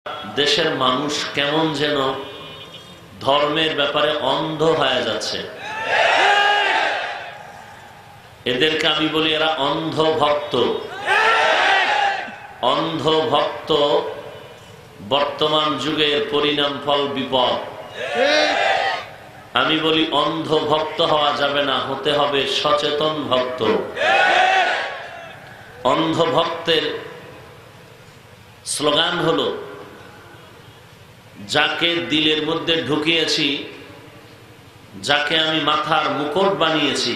দেশের মানুষ কেমন যেন ধর্মের ব্যাপারে অন্ধ হয়ে যাচ্ছে। এদেরকে আমি বলি এরা অন্ধ ভক্ত। অন্ধ ভক্ত বর্তমান যুগের পরিণাম ফল বিপদ। আমি বলি অন্ধ ভক্ত হওয়া যাবে না, হতে হবে সচেতন ভক্ত। অন্ধ ভক্তের স্লোগান হলো, যাকে দিলের মধ্যে ঢুকিয়েছি, যাকে আমি মাথার মুকুট বানিয়েছি,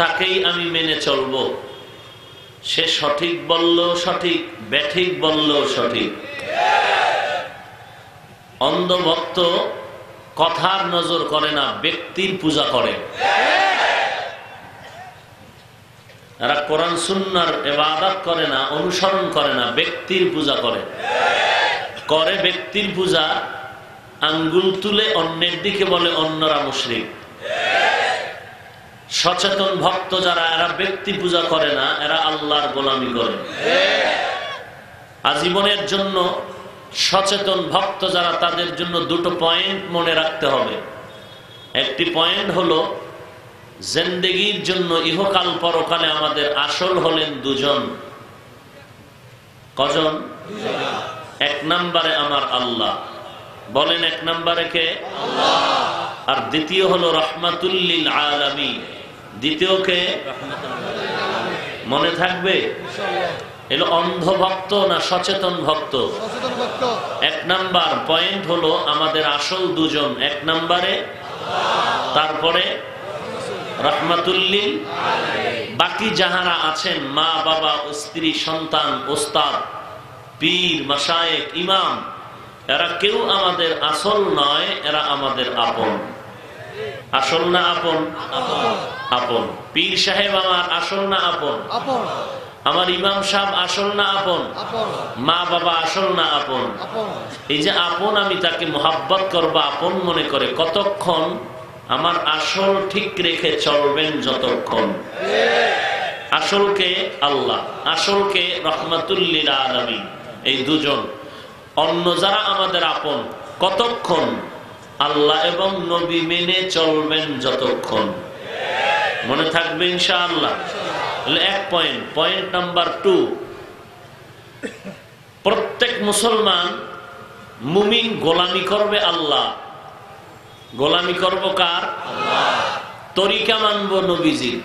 তাকেই আমি মেনে চলব। সে সঠিক বলল সঠিক, ব্যাঠিক বলল সঠিক। অন্ধ ভক্ত কথার নজর করে না, ব্যক্তির পূজা করে। এরা কোরআন সুন্নাহর ইবাদত করে না, অনুসরণ করে না, ব্যক্তির পূজা করে। করে ব্যক্তির পূজা, আঙ্গুল তুলে অন্যের দিকে বলে অন্যরা মুশরিক। সচেতন ভক্ত যারা, এরা ব্যক্তি পূজা করে না, এরা আল্লাহর গোলামি করে। আজীবনের জন্য সচেতন ভক্ত যারা, তাদের জন্য দুটো পয়েন্ট মনে রাখতে হবে। একটি পয়েন্ট হলো, জিন্দেগির জন্য ইহকাল পরকালে আমাদের আসল হলেন দুজন। কজন? এক নম্বরে আমার আল্লাহ। বলেন এক নম্বরে কে? আল্লাহ। আর দ্বিতীয় হলো রাহমাতুল লিল আলামিন। দ্বিতীয় কে? মনে থাকবে? এলো অন্ধ ভক্ত না সচেতন ভক্ত? এক নাম্বার পয়েন্ট হলো আমাদের আসল দুজন। এক নম্বরে, তারপরে রাহমাতুল লিল। বাকি যাহারা আছেন, মা বাবা, স্ত্রী, সন্তান, ওস্তাদ, পীর, মাশায়েখ, ইমাম, এরা কেউ আমাদের আসল নয়, এরা আমাদের আপন। আসল না আপন? আপন। পীর সাহেব আমার আসল না আপন? আমার ইমাম সাহেব আসল না আপন? মা বাবা আসল না আপন? এই যে আপন, আমি তাকে মোহাব্বত করবো আপন মনে করে, কতক্ষণ? আমার আসল ঠিক রেখে চলবেন যতক্ষণ। আসলকে আল্লাহ, আসলকে রাহমাতুল লিল আলামিন, এই দুজন। অন্য যারা আমাদের আপন, কতক্ষণ? আল্লাহ এবং নবী মেনে চলবেন যতক্ষণ। মনে থাকবে ইনশাআল্লাহ? এক পয়েন্ট। পয়েন্ট নাম্বার 2, প্রত্যেক মুসলমান মুমিন গোলামি করবে আল্লাহ। গোলামি করব কার? আল্লাহ। তরিকা মানব নবীজির,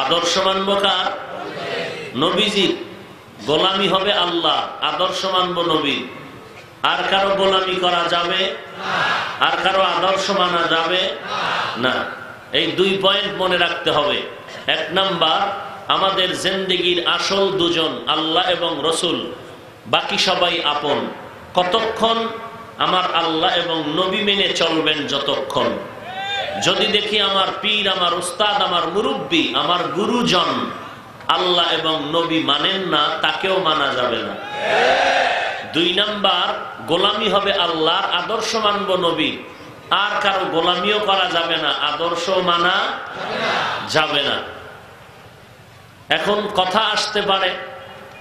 আদর্শ মানব কার? নবীজির। গোলামি হবে আল্লাহ, আদর্শ মানব নবী। আর কারো গোলামি করা যাবে না, আর কারো আদর্শ মানা যাবে না। এই 2 পয়েন্ট মনে রাখতে হবে। এক নাম্বার, আমাদের জিন্দেগির আসল দুজন আল্লাহ এবং রসুল, বাকি সবাই আপন। কতক্ষণ? আমার আল্লাহ এবং নবী মেনে চলবেন যতক্ষণ। যদি দেখি আমার পীর, আমার উস্তাদ, আমার মুরব্বী, আমার গুরুজন আল্লাহ এবং নবী মানেন না, তাকেও মানা যাবে না। 2 নাম্বার, গোলামি হবে আল্লাহর, আদর্শ মানব নবী। আর কারো গোলামিও করা যাবে না, আদর্শ মানা যাবে না। এখন কথা আসতে পারে,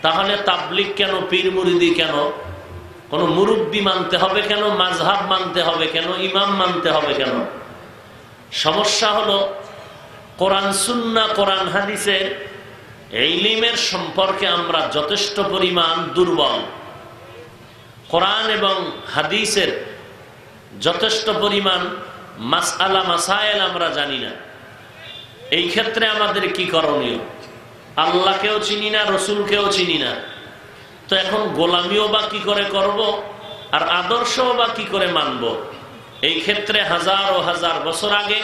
তাহলে তাবলিগ কেন, পীর মুরিদি কেন, কোন মুরব্বী মানতে হবে কেন, মাযহাব মানতে হবে কেন, ইমাম মানতে হবে কেন? সমস্যা হলো, কোরআন সুন্নাহ, কোরআন হাদিসের ইলমের সম্পর্কে আমরা যথেষ্ট পরিমাণ দুর্বল। কোরআন এবং হাদিসের যথেষ্ট পরিমাণ মাসআলা মাসায়েল আমরা জানি না। এই ক্ষেত্রে আমাদের কি করণীয়? আল্লাহকেও চিনি না, রসুলকেও চিনি না, তো এখন গোলামিও বা কি করে করব, আর আদর্শও বা কি করে মানব? এই ক্ষেত্রে হাজার ও হাজার বছর আগে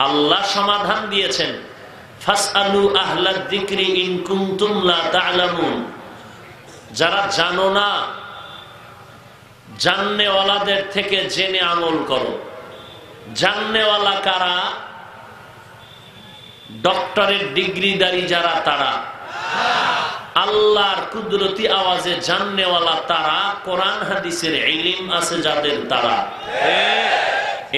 আল্লাহ সমাধান দিয়েছেন, ফাসআলু আহলাদ যিকরি ইন কুনতুম লা তা'লামুন। যারা জানো না, জাননেওয়ালাদের থেকে জেনে আমল করো। জাননেওয়ালা কারা? ডক্টরের ডিগ্রিধারী যারা, তারা। আল্লাহর কুদরতি আওয়াজে জাননেওয়ালা তারা, কোরআন হাদিসের ইলম আছে যাদের, তারা।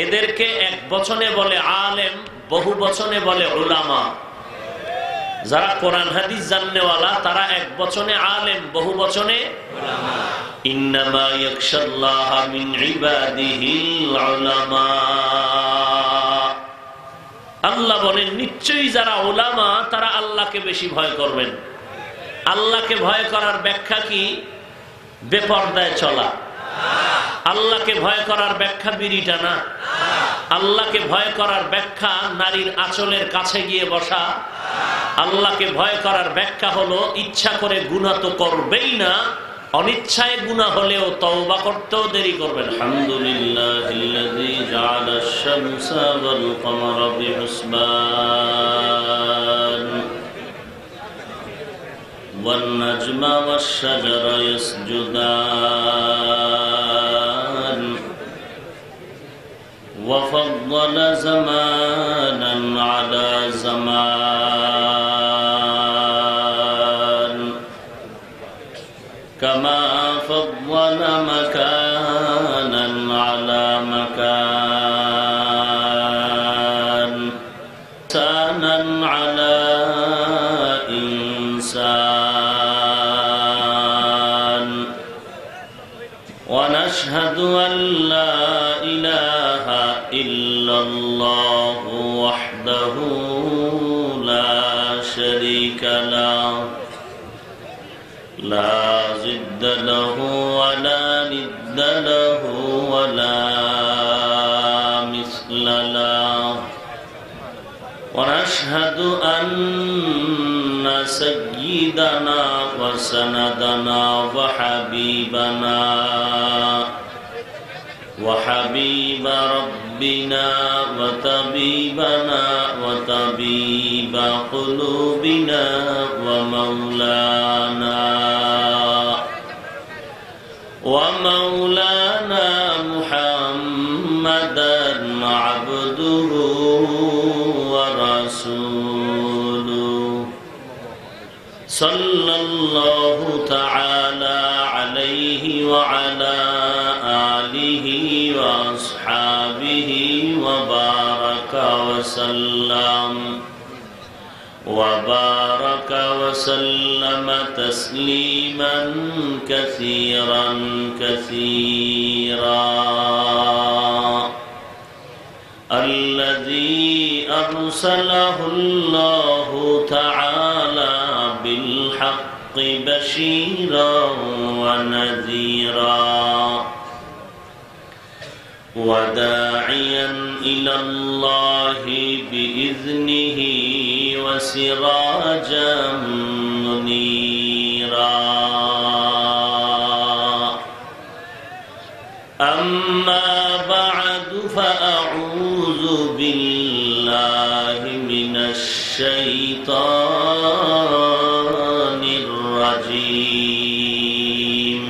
এদেরকে এক বচনে বলে আলেম, বহু বচনে বলে উলামা। যারা কোরআন হাদিস জাননেওয়ালা তারা এক বচনে আলেম, বহু বচনে উলামা। ইন্নামা ইয়াখশাল্লাহা মিন ইবাদিহিল উলামা। আল্লাহ বলেন নিশ্চয়ই যারা উলামা তারা আল্লাহকে বেশি ভয় করবেন। আল্লাহকে ভয় করার ব্যাখ্যা কি? বেপরদায় চলা। আল্লাহকে ভয় করার ব্যাখ্যা বিড়ি টানা। আল্লাহকে ভয় করার ব্যাখ্যা নারীর আঁচলের কাছে গিয়ে বসা। আল্লাহকে ভয় করার ব্যাখ্যা হলো ইচ্ছা করে গুনাহ তো করবেই না, অনিচ্ছায় গুনাহ হলেও তওবা করতেও দেরি করবেন। আলহামদুলিল্লাহিল্লাযী জাআলাশ শামসা ওয়াল কমারা বিহুসবান ওয়ান নাজমা ওয়াশ শাজারা ইয়াসজুদান ওয়া ফাদ্দালা জামানান আলা জামান কামা ফাদ্দালা মাকানান আলা মাকান ইনসানান আলা ইনসান ওয়া নাশহাদু আন লা ইলাহা ইল্লাল্লাহু ওয়াহদাহু লা শারীকা লাহু লা জিদ্দা লাহু ওয়া লা নিদ্দা লাহু ওয়া লা মিসলা লাহু ওয়া নাশহাদু আন্না সাইয়্যিদানা ওয়া সানাদানা ওয়া হাবিবানা وحبيب ربنا وطبيبنا وطبيب قلوبنا ومولانا محمدا عبده ورسوله صلى الله تعالى عليه وعلى آله وأصحابه وبارك وسلم تسليما كثيرا كثيرا الذي أرسله الله تعالى بالحق بشيرا ونذيرا وداعيا إلى الله بإذنه وسراجا منيرا أما بعد فأعوذ بالله من الشيطان الرجيم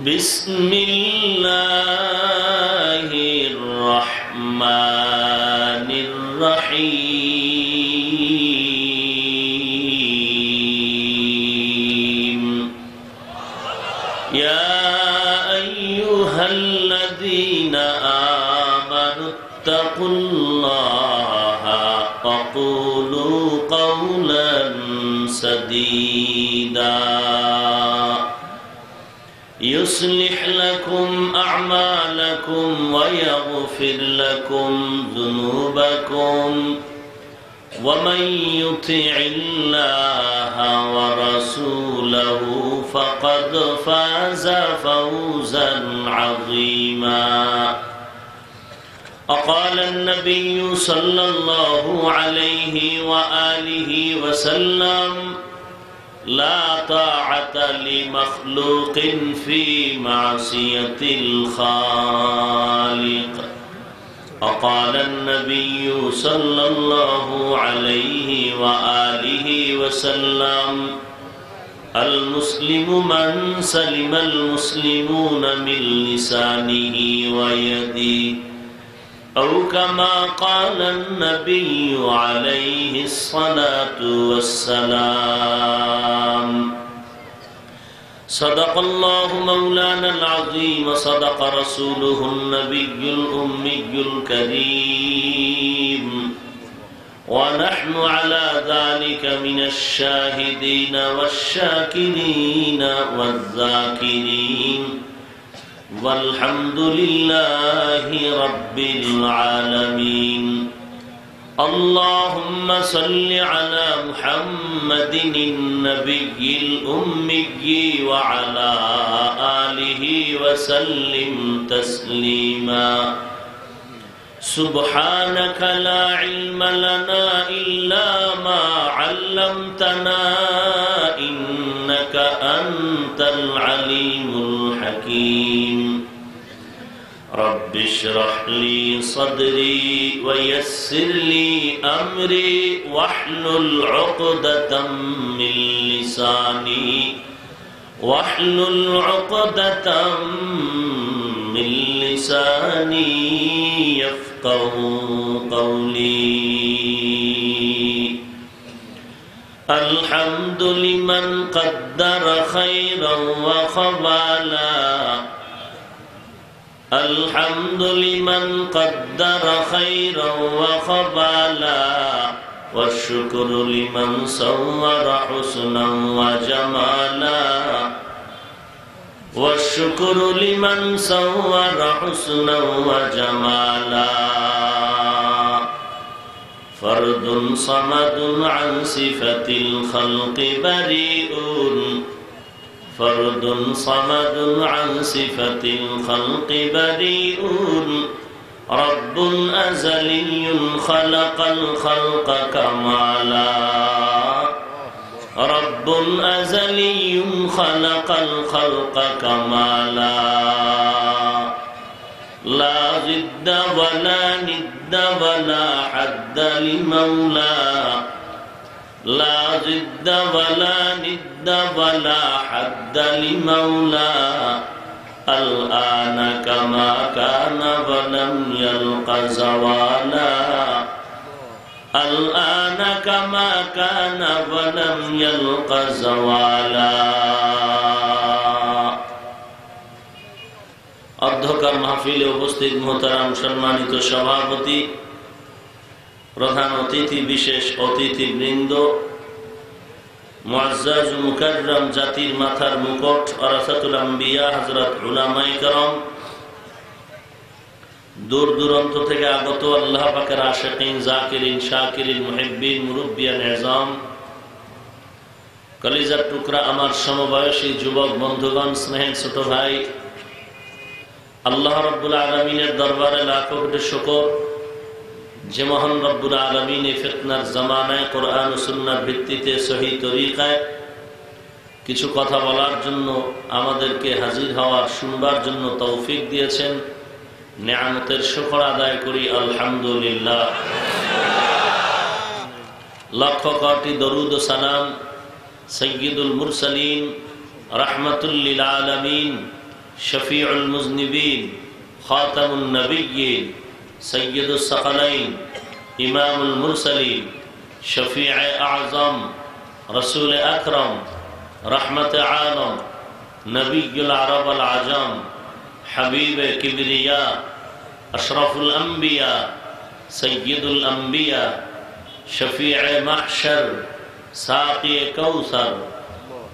بسم الله الرحمن الرحيم يا أيها الذين آمنوا اتقوا الله وقولوا قولا سديدا يصلح لكم أعمالكم ويغفر لكم ذنوبكم ومن يطع الله ورسوله فقد فاز فوزا عظيما وقال النبي صلى الله عليه وآله وسلم لا طاعة لمخلوق في معصية الخالق وقال النبي صلى الله عليه وآله وسلم المسلم من سلم المسلمون من لسانه ويده أو كما قال النبي عليه الصلاة والسلام صدق الله مولانا العظيم وصدق رسوله النبي الأمي الكريم ونحن على ذلك من الشاهدين والشاكرين والذاكرين والحمد لله رب العالمين اللهم صل على محمد النبي الأمي وعلى آله وسلم تسليما سبحانك لا علم لنا إلا ما علمتنا إنك أنت العليم الحكيم رب اشرح لي صدري ويسر لي أمري واحلل عقدة من لساني يفقه قولي الحمد لمن قدر خيرا وخبالا الحمد لمن قدر خيرا وخبالا والشكر لمن صور حسنا وجمالا والشكر لمن صور حسنا وجمالا فرد صمد عن صفة الخلق بريء فرد صمد عن صفة الخلق بريء رب أزلي خلق الخلق كمالا رب أزلي خلق الخلق كمالا لا ضد ولا ند ولا حد لمولى لا ضد ولا ند ولا حد لمولى الآن كما كان ولم يلق زوالا الآن كما كان ولم يلق زوالا অধ্যক্ষার মাহফিলে উপস্থিত মোহতারাম সম্মানিত সভাপতি প্রধান অতিথি বিশেষ অতিথিবৃন্দ মুআজ্জাজ মুকাররম জাতির মাথার মুকুট ওয়ারাসাতুল আম্বিয়া হযরত উলামায়ে কেরাম দূর দূরান্ত থেকে আগত আল্লাহ পাকের আশিকিন জাকিরিন শাকিরিন মুহিব্বিন মুরব্বিয়ান ইজাম কলিজার টুকরা আমার সমবয়সী যুবক বন্ধুগণ স্নেহের ছোট ভাই আল্লাহ রাব্বুল আলামিনের দরবারে লাখো কোটি শুকর যে মহান রব্বুল আলামিন এই ফিতনার জামানায় কোরআন ও সুন্নাহর ভিত্তিতে সহি তরিকায় কিছু কথা বলার জন্য আমাদেরকে হাজির হওয়ার শুনবার জন্য তৌফিক দিয়েছেন নিয়ামতের শুকর আদায় করি আলহামদুলিল্লাহ লাখ কোটি দরুদ ও সালাম সাইয়্যিদুল মুরসালিন রাহমাতুল লিল আলামিন শফিউল মুজনিবিন খাতামুন নবিয়্যিন সৈয়দুস সাকালাইন ইমামুল মুরসালিন শফিউ আযম রাসূল আকরাম রহমত আলম নবিয়ুল আরব আল আজম হাবিব কিবরিয়া আশরাফুল আম্বিয়া সৈয়দুল আম্বিয়া শফিউ মাহশর সাকি কৌসর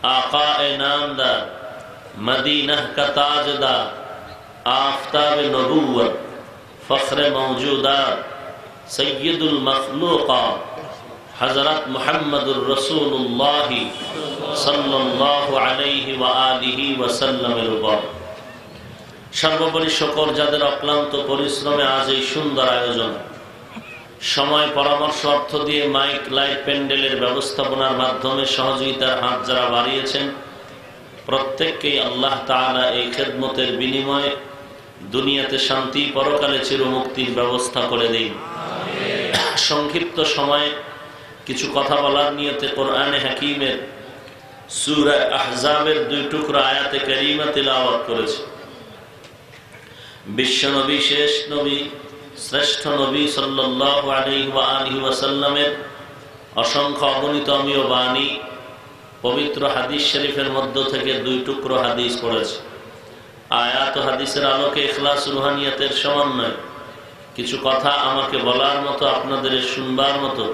आका नामदार मदीना का ताजदार आफताब नबुव्वत फख्र मौजूदात सय्यदुल मखलूक़ात हज़रत मुहम्मदुर रसूलुल्लाह सल्लल्लाहु अलैहि व आलिहि वसल्लम। সর্বোপরি শুকর যাদের অক্লান্ত পরিশ্রমে আজ এই সুন্দর আয়োজন, সময় পরামর্শ অর্থ দিয়ে মাইক লাইট প্যান্ডেলের ব্যবস্থাপনার মাধ্যমে সহযোগিতার হাত যারা বাড়িয়েছেন, প্রত্যেককেই আল্লাহ তাআলা এই খেদমতের বিনিময়ে দুনিয়াতে শান্তি, পরকালে চিরমুক্তির ব্যবস্থা করে দিন। সংক্ষিপ্ত সময়ে কিছু কথা বলার নিয়তে কোরআনে হাকিমের সূরা আহজাবের 2 টুকরা আয়াতে কারিমা তিলাওয়াত করেছি। বিশ্বনবী, শেষ নবী, শ্রেষ্ঠ নবী সাল্লাল্লাহু আলাইহি ওয়া আলিহি ওয়াসাল্লামের অসংখ্য অগণিত অমীয় বাণী পবিত্র হাদিস শরীফের মধ্য থেকে 2 টুকরো হাদিস পড়েছে। আয়াত ও হাদিসের আলোকে ইখলাস রুহানিয়াতের সমন্বয়ে কিছু কথা আমাকে বলার মতো, আপনাদের শুনবার মতো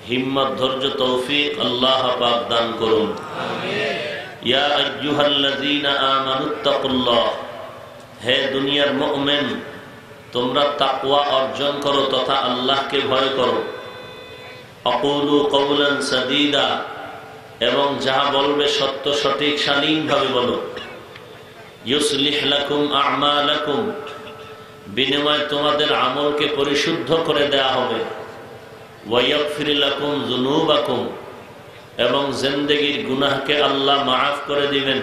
হিম্মত, ধৈর্য, তৌফিক আল্লাহ পাক দান করুন। ইয়া আইয়ুহাল্লাযীনা আমানুত্তাকুল্লাহ, হে দুনিয়ার মুমিন, তোমরা তাকওয়া অর্জন করো তথা আল্লাহকে ভয় করো। আকুলু কওলান সাদীদা, এবং যাহা বলবে সত্য সঠিক শালীনভাবে বলো। ইউসলিহ লাকুম আ'মালাকুম, বিনিময়ে তোমাদের আমলকে পরিশুদ্ধ করে দেয়া হবে। ওয়া ইয়াগফির লাকুম যুনুবাকুম, এবং জিন্দেগীর গুনাহকে আল্লাহ মাফ করে দিবেন।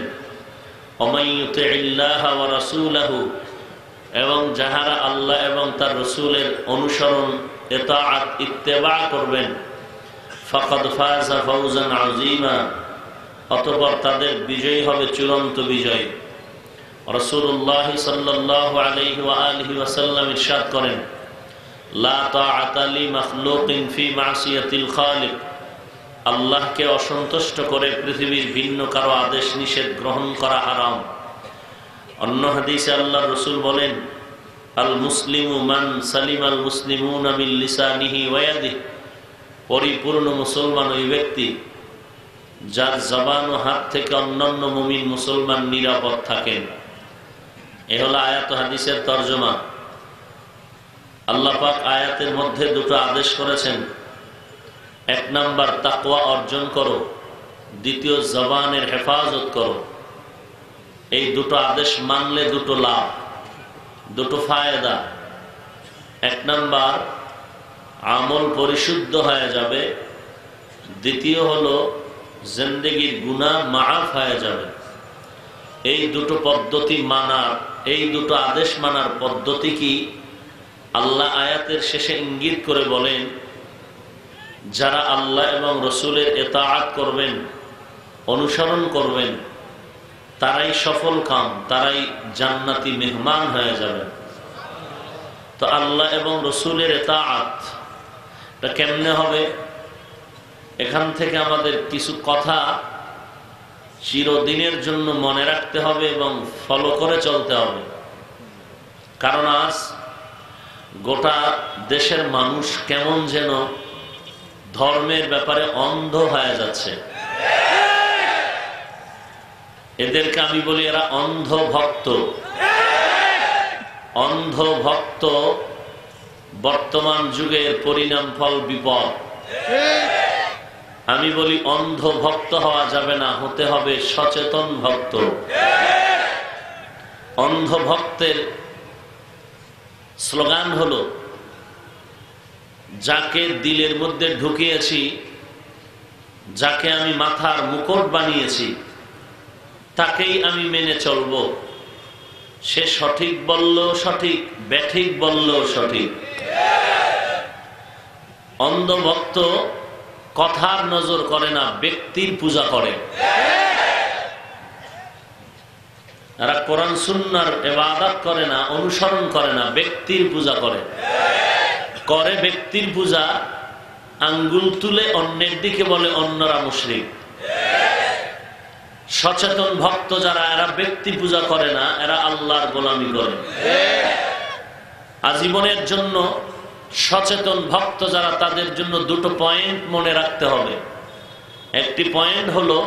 ওয়া মান ইউতিইল্লাহা ওয়া রাসূলাহু, এবং যাহারা আল্লাহ এবং তার রাসূলের অনুসরণ ইতাআত ইত্তেবা করবেন, ফাকাদ ফাযা ফাওজান আযীমা, অতঃপর তাদের বিজয় হবে চূড়ান্ত বিজয়। রাসূলুল্লাহ সাল্লাল্লাহু আলাইহি ওয়া আলিহি ওয়াসাল্লাম ইরশাদ করেন, লা তাআতা লি মাখলুকিন ফি মাসিয়াতিল খালিক, আল্লাহকে অসন্তুষ্ট করে পৃথিবীর ভিন্ন কারো আদেশ নিষেধ গ্রহণ করা হারাম। অন্য হাদিসে আল্লাহর রাসূল বলেন, আল মুসলিমু মান সালিমাল মুসলিমুনা মিন লিসানিহি ওয়া ইয়াদিহি, পরিপূর্ণ মুসলমান ওই ব্যক্তি যার জবান ও হাত থেকে অন্যান্য মুমিন মুসলমান নিরাপদ থাকেন। এ হলো আয়াত ও হাদিসের তরজমা। আল্লাহ পাক আয়াতের মধ্যে দুটো আদেশ করেছেন। এক নাম্বার, তাকওয়া অর্জন করো। দ্বিতীয়, জবানের হেফাজত করো। এই দুটো আদেশ মানলে দুটো লাভ, দুটো ফায়দা। এক নাম্বার, আমল পরিশুদ্ধ হয়ে যাবে। দ্বিতীয় হলো জিন্দেগীর গুনাহ মাফ হয়ে যাবে। এই দুটো পদ্ধতি মানার, এই দুটো আদেশ মানার পদ্ধতি কি? আল্লাহ আয়াতের শেষে ইঙ্গিত করে বলেন, যারা আল্লাহ এবং রসুলের ইতাআত করবেন, অনুসরণ করবেন, তারাই সফল কাম, তারাই জান্নাতি মেহমান হয়ে যাবেন। তো আল্লাহ এবং রসুলের ইতাআত তা কেমনে হবে? এখান থেকে আমাদের কিছু কথা চিরদিনের জন্য মনে রাখতে হবে এবং ফলো করে চলতে হবে। কারণ আজ গোটা দেশের মানুষ কেমন যেন ধর্মের ব্যাপারে অন্ধ হয়ে যাচ্ছে। এদেরকে আমি বলি এরা অন্ধ ভক্ত। অন্ধ ভক্ত বর্তমান যুগের পরিণাম ফল বিপদ। আমি বলি অন্ধ ভক্ত হওয়া যাবে না, হতে হবে সচেতন ভক্ত। অন্ধ ভক্তের স্লোগান হলো, যাকে দিলের মধ্যে ঢুকিয়েছি, যাকে আমি মাথার মুকুট বানিয়েছি, তাকেই আমি মেনে চলব। সে সঠিক বলল সঠিক, ব্যাঠিক বলল সঠিক। অন্ধ ভক্ত কথার নজর করে না, ব্যক্তির পূজা করে। এরা কোরআন সুন্নাহর ইবাদত করে না, অনুসরণ করে না, ব্যক্তির পূজা করে। করে ব্যক্তির পূজা, আঙ্গুল তুলে অন্যের দিকে বলে অন্যরা মুশরিক। সচেতন ভক্ত যারা, এরা ব্যক্তি পূজা করে না, এরা আল্লাহর গোলামি করে। আজীবনের জন্য সচেতন ভক্ত যারা, তাদের জন্য দুটো পয়েন্ট মনে রাখতে হবে। একটি পয়েন্ট হলো,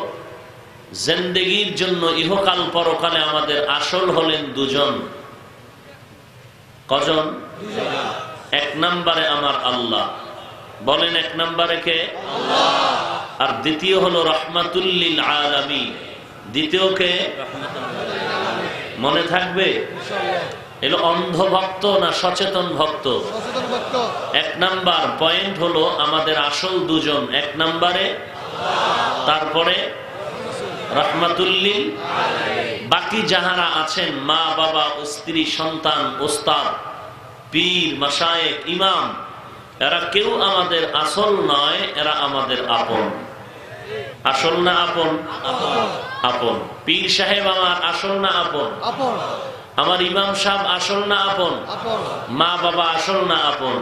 জিন্দেগীর জন্য ইহকাল পরকালে আমাদের আসল হলেন দুজন। কজন? এক নম্বরে আমার আল্লাহ। বলেন এক নম্বরে কে? আল্লাহ। আর দ্বিতীয় হলো রাহমাতুল লিল আলামিন। দ্বিতীয় কে? মনে থাকবে? এলো অন্ধ ভক্ত না সচেতন ভক্ত? এক নাম্বার পয়েন্ট হলো আমাদের আসল দুজন। এক নম্বরে, তারপরে রাহমাতুল লিল। বাকি যাহারা আছেন, মা বাবা, স্ত্রী, সন্তান, ওস্তাদ, পীর, মাশায়েখ, ইমাম, এরা কেউ আমাদের আসল নয়, এরা আমাদের আপন। আসল না আপন? আপন। পীর সাহেব আমার আসল না আপন? আমার ইমাম সাহেব আসল না আপন? মা বাবা আসল না আপন?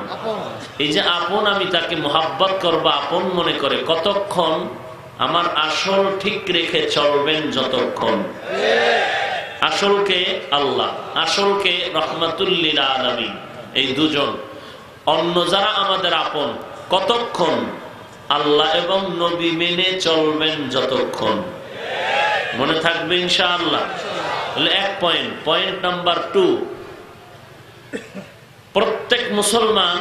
এই যে আপন, আমি তাকে মোহাব্বত করবো আপন মনে করে, কতক্ষণ? আমার আসল ঠিক রেখে চলবেন যতক্ষণ। আসলকে আল্লাহ, আসলকে রাহমাতুল লিল আলামিন, এই দুজন। অন্য যারা আমাদের আপন, কতক্ষণ? আল্লাহ এবং নবী মেনে চলবেন যতক্ষণ। মনে থাকবে ইনশাআল্লাহ। এক পয়েন্ট নাম্বার 2, প্রত্যেক মুসলমান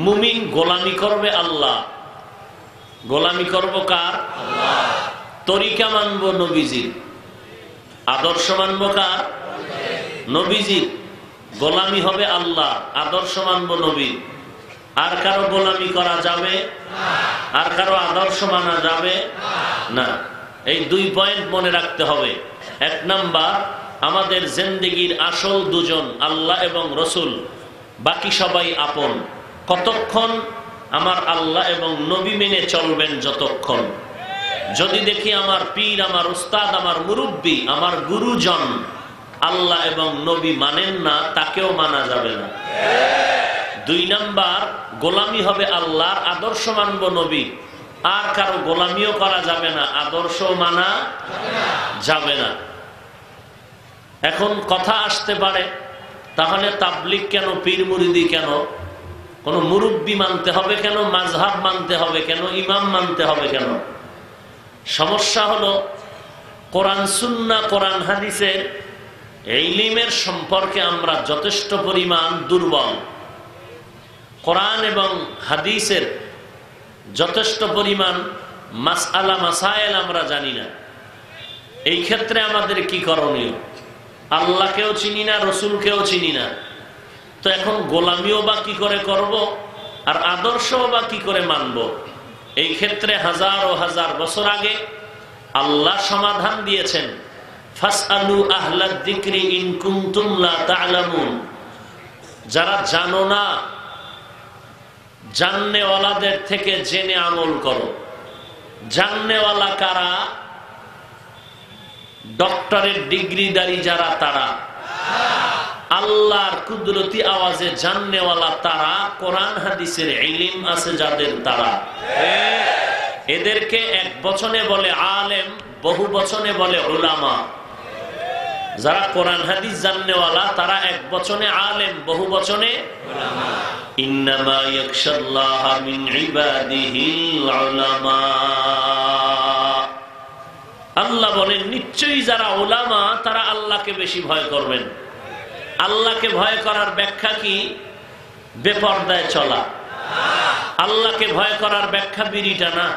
মুমিন গোলামি করবে আল্লাহ। গোলামি করব কার? আল্লাহ। তরিকা মানব নবীজির, আদর্শ মানব কার? নবীজির। গোলামি হবে আল্লাহ, আদর্শ মানব নবী। আর কারো গোলামি করা যাবে না, আর কারো আদর্শ মানা যাবে না। এই 2 পয়েন্ট মনে রাখতে হবে। 1 নাম্বার, আমাদের জিন্দেগির আসল দুজন আল্লাহ এবং রসুল, বাকি সবাই আপন। কতক্ষণ? আমার আল্লাহ এবং নবী মেনে চলবেন যতক্ষণ। যদি দেখি আমার পীর, আমার উস্তাদ, আমার মুরব্বী, আমার গুরুজন আল্লাহ এবং নবী মানেন না, তাকেও মানা যাবে না। 2 নাম্বার, গোলামি হবে আল্লাহর, আদর্শ মানব নবী। আর কারো গোলামিও করা যাবে না, আদর্শ মানা যাবে না। এখন কথা আসতে পারে, তাহলে তাবলিগ কেন, পীর মুরিদি কেন, কোন মুরব্বী মানতে হবে কেন, মাযহাব মানতে হবে কেন, ইমাম মানতে হবে কেন? সমস্যা হলো কোরআন সুন্নাহ, কোরআন হাদিসের ইলমের সম্পর্কে আমরা যথেষ্ট পরিমাণ দুর্বল। কোরআন এবং হাদিসের যথেষ্ট পরিমাণ মাসআলা মাসায়েল আমরা জানি না। এই ক্ষেত্রে আমাদের কি করণীয়? আল্লাহকেও চিনি না, রসুলকেও চিনি না, তো এখন গোলামিও বা কি করে করব, আর আদর্শও বা কি করে মানব? এই ক্ষেত্রে হাজার ও হাজার বছর আগে আল্লাহ সমাধান দিয়েছেন, ফাসআলু আহলাদ যিকরি ইন কুনতুম লা তা'লামুন। যারা জানো না, জাননেওয়ালাদের থেকে জেনে আমল করো। জাননেওয়ালা কারা? ডক্টরের ডিগ্রিধারী যারা, তারা। আল্লাহর কুদরতি আওয়াজে জাননেওয়ালা তারা, কোরআন হাদিসের ইলম আছে যাদের, তারা। এদেরকে এক বচনে বলে আলেম, বহু বচনে বলে উলামা। যারা কোরআন হাদিস জাননেওয়ালা তারা এক বচনে আলেম, বহু বচনে উলামা। ইন্নামা ইয়াখশাল্লাহা মিন ইবাদিহিল উলামা। আল্লাহ বলেন, নিশ্চয়ই যারা উলামা তারা আল্লাহকে বেশি ভয় করবেন। আল্লাহকে ভয় করার ব্যাখ্যা কি? বেপরদায় চলা। আল্লাহকে ভয় করার ব্যাখ্যা বিড়িটা না।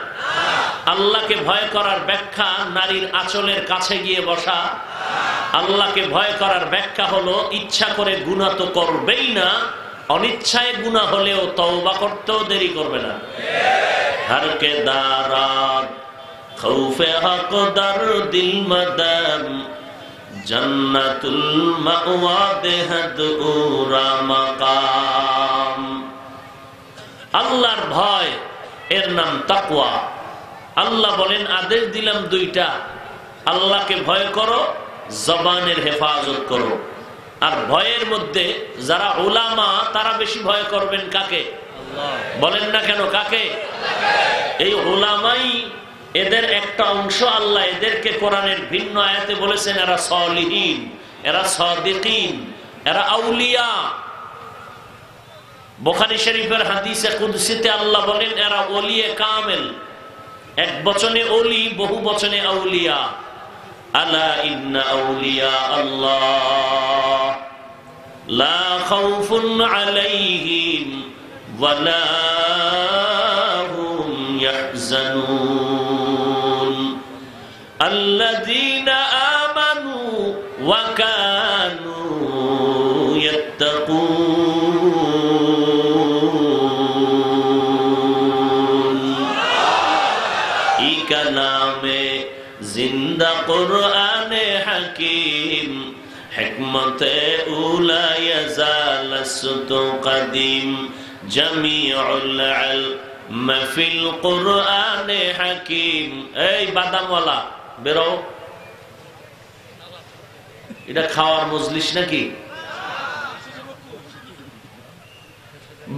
আল্লাহকে ভয় করার ব্যাখ্যা নারীর আঁচলের কাছে গিয়ে বসা। আল্লাহকে ভয় করার ব্যাখ্যা হলো ইচ্ছা করে গুনাহ তো করবেই না, অনিচ্ছায় গুনাহ হলেও তওবা করতেও দেরি করবে না। হরকে দারাত খৌফে হক দার দিল মদম জান্নাতুল মাওয়া বেহদ উরা মাকাম। আল্লাহর ভয়, এর নাম তাকওয়া। আল্লাহ বলেন, আদেশ দিলাম 2টা, আল্লাহকে ভয় করো, জবানের হেফাজত করো। আর ভয়ের মধ্যে যারা উলামা তারা বেশি ভয় করবেন কাকে? বলেন না কেন, কাকে? এই উলামাই, এদের একটা অংশ আল্লাহ এদেরকে কোরআনের ভিন্ন আয়াতে বলেছেন এরা সলিহিন, এরা সাদিকিন, এরা আউলিয়া। বুখারী শরীফের হাদিসে কুদসিতে আল্লাহ বলেন এরা ওলিয়ে কামেল। এক বচনে ওলি, বহু বচনে আউলিয়া। আলা ইন্না আউলিয়া আল্লাহ লা খাউফুন আলাইহিম ওয়া লা হুম ইয়াহজানুন আল্লাযীনা আমানু ওয়া কানু ইয়াত্তাকুন। ই কালামে জিন্দা কুরআনে হাকিম হিকমতে উলা ইয়াজালাসতু কদিম জামিউল ইলম ফিল কুরআনে হাকিম। এই বাদামওয়ালা বেরো, এটা খাওয়ার মজলিস নাকি?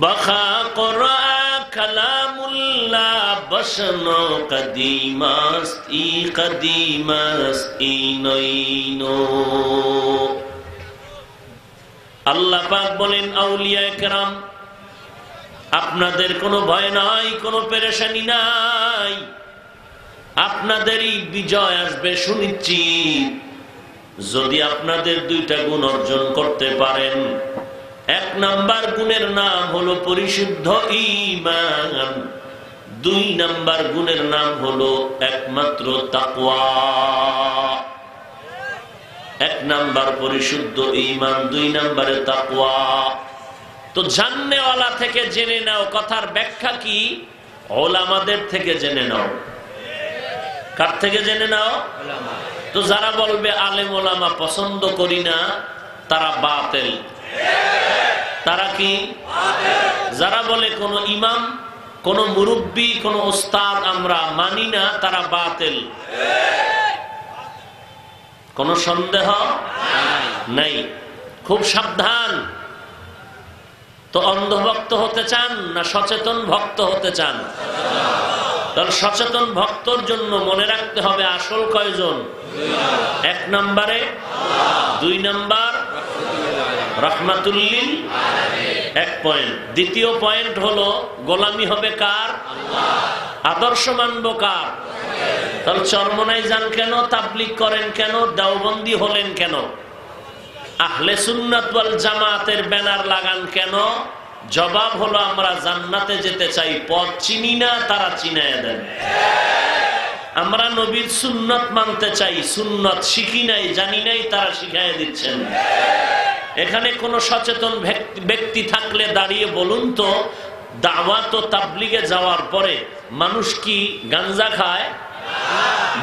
বখা কুরআন কালামুল্লাহ বসনো কদিমাস্ত ই কদিমাস্ত ই নইনো। আল্লাহ পাক বলেন আউলিয়া কেরাম আপনাদের কোনো ভয় নাই, কোনো পেরেশানি নাই, আপনাদেরই বিজয় আসবে সুনিশ্চিত যদি আপনাদের দুইটা গুণ অর্জন করতে পারেন। এক নাম্বার গুণের নাম হলো পরিশুদ্ধ ঈমান, দুই নাম্বার গুণের নাম হলো একমাত্র তাকওয়া। এক নাম্বার পরিশুদ্ধ ঈমান, দুই নাম্বারে তাকওয়া। তো জাননেওয়ালা থেকে জেনে নাও, কথার ব্যাখ্যা কি? ওলামাদের থেকে জেনে নাও। কার থেকে জেনে নাও? তো যারা বলবে আলেম ওলামা পছন্দ করি না, তারা বাতিল। তারা কি? যারা বলে কোন ইমাম, কোন মুরব্বী, কোন ওস্তাদ আমরা মানি না, তারা বাতিল। কোন সন্দেহ নাই। খুব সাবধান। তো অন্ধভক্ত হতে চান না সচেতন ভক্ত হতে চান? তাহলে সচেতন ভক্তর জন্য মনে রাখতে হবে আসল কয়জন? এক নম্বরে, দুই নম্বর রাহমাতুল্লিল, এক পয়েন্ট। দ্বিতীয় পয়েন্ট হলো গোলামি হবে কার? আদর্শ মানব কার? তাহলে চরমনাই যান কেন? তাবলীগ করেন কেন? দেওবন্দি হলেন কেন? আহলে সুন্নাত ওয়াল জামাতের ব্যানার লাগান কেন? জবাব হলো আমরা জান্নাতে যেতে চাই, পথ চিনি না, তারা চিনায় দেন। আমরা নবীর সুন্নত মানতে চাই, সুন্নত শিখি নাই, জানি নাই, তারা শিখাইয়া দিচ্ছেন। এখানে কোন সচেতন ব্যক্তি থাকলে দাঁড়িয়ে বলুন তো, দাওয়াত ও তাবলীগে যাওয়ার পরে মানুষ কি গাঞ্জা খায়?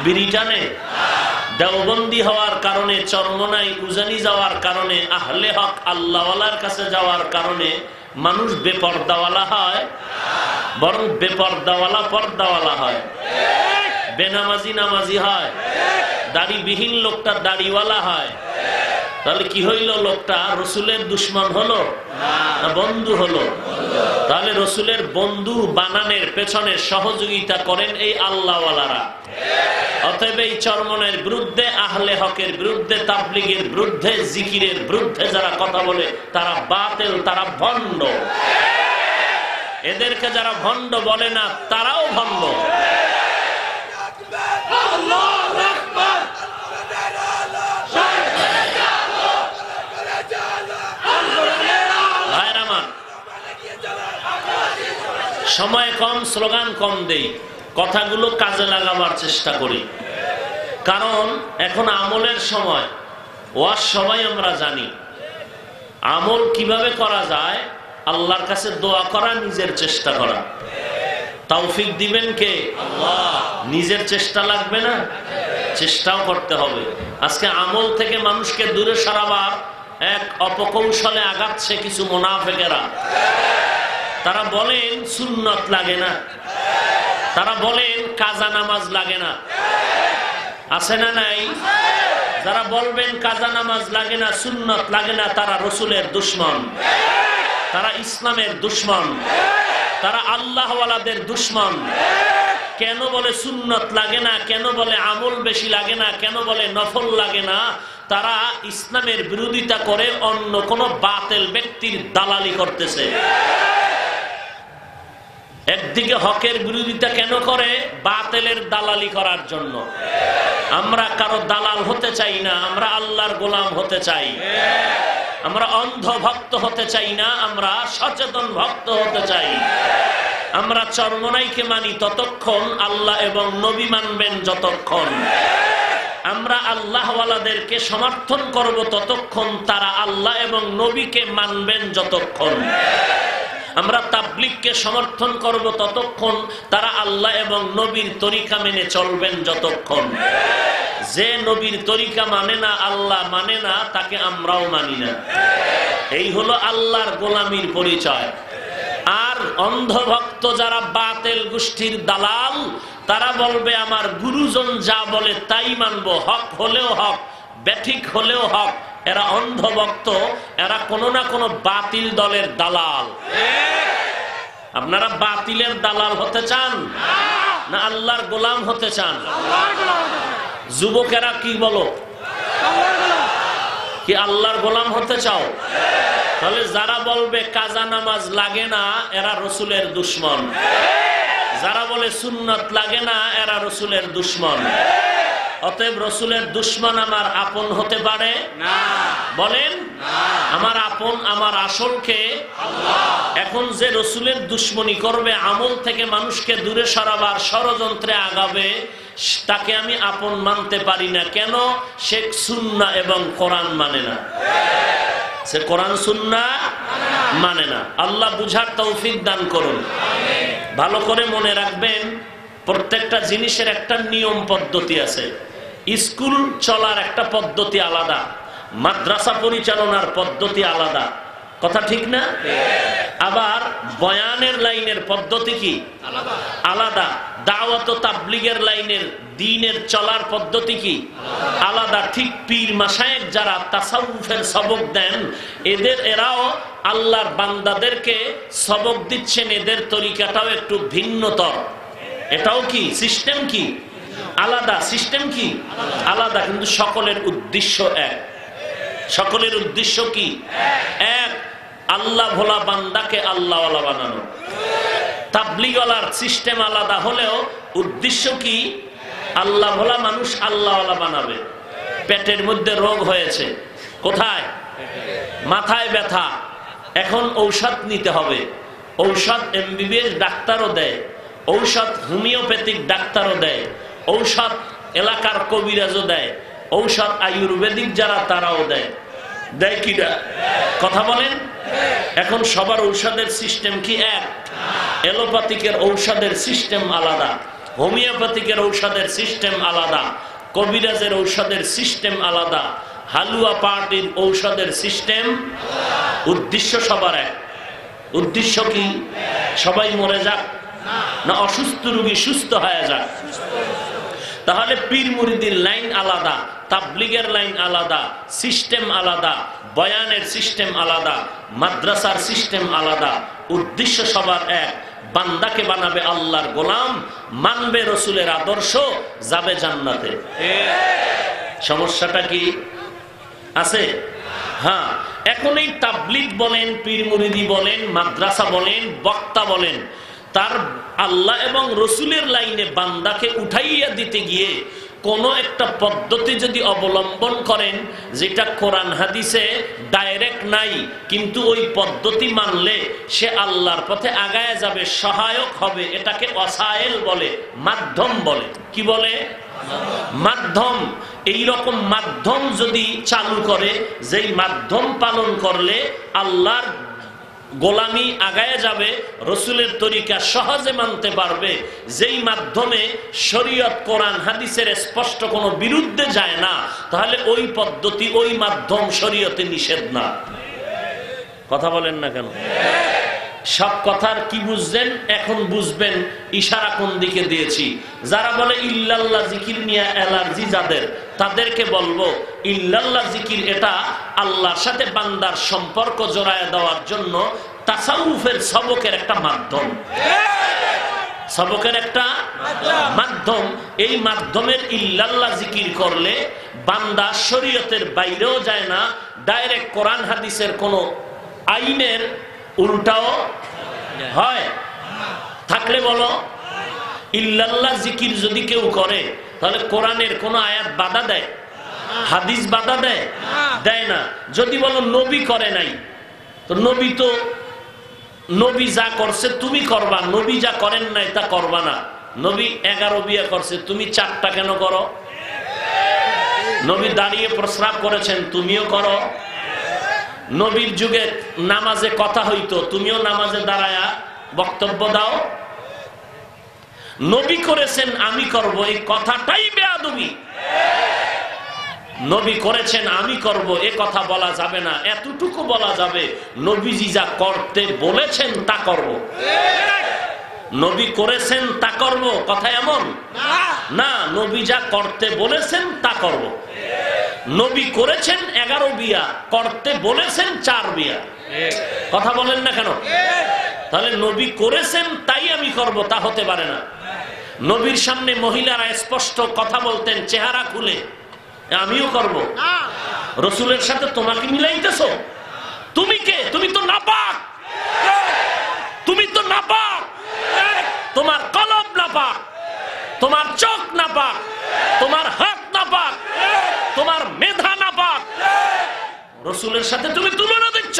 বিড়ি টানে? দেওবন্দি হওয়ার কারণে, চরমনাই উজানি যাওয়ার কারণে, আহলে হক আল্লাহওয়ালার কাছে যাওয়ার কারণে মানুষ বেপর্দাওয়ালা হয়? বরং বেপর্দাওয়ালা পর্দাওয়ালা হয়, বেনামাজি নামাজি হয়, দাড়িবিহীন লোকটা দাড়িওয়ালা হয়। তাহলে কি হইল? লোকটা রসুলের দুশ্মন হলো না বন্ধু হলো? তাহলে রসুলের বন্ধু বানানের পেছনে সহযোগিতা করেন এই আল্লাহওয়ালারা। অতএব এই চরমনের বিরুদ্ধে, আহলে হকের বিরুদ্ধে, তাবলীগের বিরুদ্ধে, জিকিরের বিরুদ্ধে যারা কথা বলে তারা বাতিল, তারা ভণ্ড। এদেরকে যারা ভণ্ড বলে না, তারাও ভণ্ড। সময় কম, স্লোগান কম দেই, কথাগুলো কাজে লাগাবার চেষ্টা করি। কারণ এখন আমলের সময়, ওয়াজ সবাই আমরা জানি। আমল কিভাবে করা যায়? আল্লাহর কাছে দোয়া করা, নিজের চেষ্টা করা। তৌফিক দিবেন কে? আল্লাহ। নিজের চেষ্টা লাগবে না? চেষ্টাও করতে হবে। আজকে আমল থেকে মানুষকে দূরে সরাবার এক অপকৌশলে আগাচ্ছে কিছু মুনাফিকেরা। তারা বলেন সুন্নত লাগে না, তারা বলেন কাজা নামাজ লাগে না। আছে না নাই? যারা বলবেন কাজা নামাজ লাগে না, সুন্নত লাগে না, তারা রসুলের দুশ্মন, তারা ইসলামের দুশ্মন, তারা আল্লাহওয়ালাদের দুশ্মন। কেন বলে সুন্নত লাগে না? কেন বলে আমল বেশি লাগে না? কেন বলে নফল লাগে না? তারা ইসলামের বিরোধিতা করে অন্য কোন বাতিল ব্যক্তির দালালি করতেছে। একদিকে হকের বিরোধিতা কেন করে? বাতিলের দালালি করার জন্য। আমরা কারো দালাল হতে চাই না, আমরা আল্লাহর গোলাম হতে চাই। আমরা অন্ধ ভক্ত হতে চাই না, আমরা সচেতন ভক্ত হতে চাই। আমরা চরমনাইকে মানি ততক্ষণ, আল্লাহ এবং নবী মানবেন যতক্ষণ। আমরা আল্লাহওয়ালাদেরকে সমর্থন করব ততক্ষণ, তারা আল্লাহ এবং নবীকে মানবেন যতক্ষণ। আমরা তাবলীগকে সমর্থন করব ততক্ষণ, তারা আল্লাহ এবং নবীর তরিকা মেনে চলবেন যতক্ষণ। যে নবীর তরিকা মানে না, আল্লাহ মানে না, তাকে আমরাও মানি না। এই হলো আল্লাহর গোলামির পরিচয়। আর অন্ধভক্ত যারা বাতিল গোষ্ঠীর দালাল, তারা বলবে আমার গুরুজন যা বলে তাই মানবো, হক হলেও হক, ব্যাঠিক হলেও হক। এরা অন্ধভক্ত, এরা কোন না কোন বাতিল দলের দালাল। আপনারা বাতিলের দালাল হতে চান না আল্লাহর গোলাম হতে চান? যুবকেরা কি বলো, কি আল্লাহর গোলাম হতে চাও? তাহলে যারা বলবে কাজা নামাজ লাগে না এরা রসুলের দুশমন, যারা বলে সুন্নাত লাগে না এরা রসুলের দুশমন। অতএব রসুলের দুশমন আমার আপন হতে পারে না, বলেন আমার আপন আমার আসলকে আল্লাহ। এখন যে রসুলের দুশমনি করবে, আমল থেকে মানুষকে দূরে সরাবার ষড়যন্ত্রে আগাবে, তাকে আমি আপন মানতে পারি না। কেন? সে সুন্নাহ এবং কোরআন মানে না, সে কোরআন সুন্নাহ মানে না। আল্লাহ বুঝার তৌফিক দান করুন। ভালো করে মনে রাখবেন, প্রত্যেকটা জিনিসের একটা নিয়ম পদ্ধতি আছে। স্কুল চলার একটা পদ্ধতি আলাদা, মাদ্রাসা পরিচালনার পদ্ধতি আলাদা, কথা ঠিক না? আবার বয়ানের লাইনের পদ্ধতি কি আলাদা, দাওয়াত ও তাবলীগের লাইনের দ্বীনের চলার পদ্ধতি কি আলাদা। ঠিক পীর মাশায়েখ যারা তাসাউফের সবক দেন, এরাও আল্লাহর বান্দাদেরকে সবক দিচ্ছেন, এদের তরিকাটাও একটু ভিন্নতর। এটাও কি সিস্টেম কি আলাদা, সিস্টেম কি আলাদা, কিন্তু সকলের উদ্দেশ্য এক। সকলের উদ্দেশ্য কি এক, আল্লাহ ভোলা বান্দাকে আল্লাহওয়ালা বানানো। তাবলীগওয়ালার সিস্টেম আলাদা হলেও উদ্দেশ্য কি? আল্লাহ ভোলা মানুষ আল্লাহওয়ালা বানাবে। পেটের মধ্যে রোগ হয়েছে, কোথায়? মাথায় ব্যথা, এখন ঔষধ নিতে হবে। ঔষধ এমবিবিএস ডাক্তারও দেয়, ঔষধ হোমিওপ্যাথিক ডাক্তারও দেয়, ঔষধ এলাকার কবিরাজও দেয়, ঔষধ আয়ুর্বেদিক যারা তারাও দেয়। দেয় কিনা? কথা বলেন। এখন সবার ঔষধের সিস্টেম কি এক? এলোপ্যাথিকের ঔষধের সিস্টেম আলাদা, হোমিওপ্যাথিকের ঔষধের সিস্টেম আলাদা, কবিরাজের ঔষধের সিস্টেম আলাদা, হালুয়া পার্টির ঔষধের সিস্টেম। উদ্দেশ্য সবার এক। উদ্দেশ্য কি? সবাই মরে যাক, না অসুস্থ রোগী সুস্থ হয়ে যাক। তাহলে পীর মুরিদির লাইন আলাদা, তাবলীগের লাইন আলাদা, সিস্টেম আলাদা, বয়ানের সিস্টেম আলাদা, মাদ্রাসার সিস্টেম আলাদা। উদ্দেশ্য সবার এক, বান্দাকে বানাবে আল্লাহর গোলাম, মানবে রসুলের আদর্শ, যাবে জান্নাতে। সমস্যাটা কি আছে? হ্যাঁ, এখন এই তাবলীগ বলেন, পীর মুরিদি বলেন, মাদ্রাসা বলেন, বক্তা বলেন, তার আল্লাহ এবং রসুলের লাইনে বান্দাকে উঠাইয়া দিতে গিয়ে কোন একটা পদ্ধতি যদি অবলম্বন করেন যেটা কোরআন হাদিসে ডাইরেক্ট নাই, কিন্তু ওই পদ্ধতি মানলে সে আল্লাহর পথে আগায় যাবে, সহায়ক হবে, এটাকে ওয়াসাইল বলে, মাধ্যম বলে। কি বলে? মাধ্যম। এই রকম মাধ্যম যদি চালু করে, যেই মাধ্যম পালন করলে আল্লাহর গোলামি আগায় যাবে, রসুলের তরিকা সহজে মানতে পারবে, যেই মাধ্যমে শরীয়ত কোরআন হাদিসের স্পষ্ট কোনো বিরুদ্ধে যায় না, তাহলে ওই পদ্ধতি, ওই মাধ্যম শরীয়তে নিষেধ না। কথা বলেন না কেন? সব কথার কি বুঝছেন? এখন বুঝবেন ইশারা কোন দিকে দিয়েছি। যারা বলে ইল্লাল্লাহ জিকির নিয়ে অ্যালার্জি যাদের, তাদেরকে বলবো ইল্লাল্লাহ জিকির এটা আল্লাহর সাথে বান্দার সম্পর্ক জোড়ায় দেওয়ার জন্য তাসাউফের সবকের একটা মাধ্যম, সবকের একটা মাধ্যম। এই মাধ্যমের ইল্লাল্লাহ জিকির করলে বান্দা শরীয়তের বাইরেও যায় না, ডাইরেক্ট কোরআন হাদিসের কোন আইনের উল্টাও হয়। থাকলে বলো, ইল্লাল্লাহ জিকির যদি কেউ করে তাহলে কোরআনের কোন আয়াত বাধা দেয়? হাদিস বাধা দেয়? দেয় না। যদি বলো নবী করে নাই, তো নবী যা করছে তুমি করবা, নবী যা করেন নাই তা করবা না। নবী 11 বিয়ে করছে, তুমি 4টা কেন করো? নবী দাঁড়িয়ে প্রস্রাব করেছেন, তুমিও করো। নবীর যুগে নামাজে কথা হইতো, তুমিও নামাজে দাঁড়ায়া বক্তব্য দাও। নবী করেছেন আমি করব, এই কথাটাই বেয়াদবি। নবী করেছেন আমি করব, এ কথা বলা যাবে না। এতটুকু বলা যাবে, নবীজি যা করতে বলেছেন তা করব। নবী করেছেন তা করব, কথা এমন না। নবী যা করতে বলেছেন তা করব। নবী করেছেন 11 বিয়া, করতে বলেছেন 4 বিয়া। কথা বলেন না কেন? তাহলে নবী করেছেন তাই আমি করব, তা হতে পারে না। নবীর সামনে মহিলারা স্পষ্ট কথা বলতেন চেহারা খুলে, আমিও করব। রসুলের সাথে তোমাকে মিলাইতেছো? তুমি কে? তুমি তো নাপাক, তুমি তো নাপাক, তোমার কলব নাপাক, তোমার চোখ নাপাক, তোমার হাত নাপাক, তোমার মেধা নাপাক, রাসূলের সাথে তুমি তুলনা দিচ্ছ।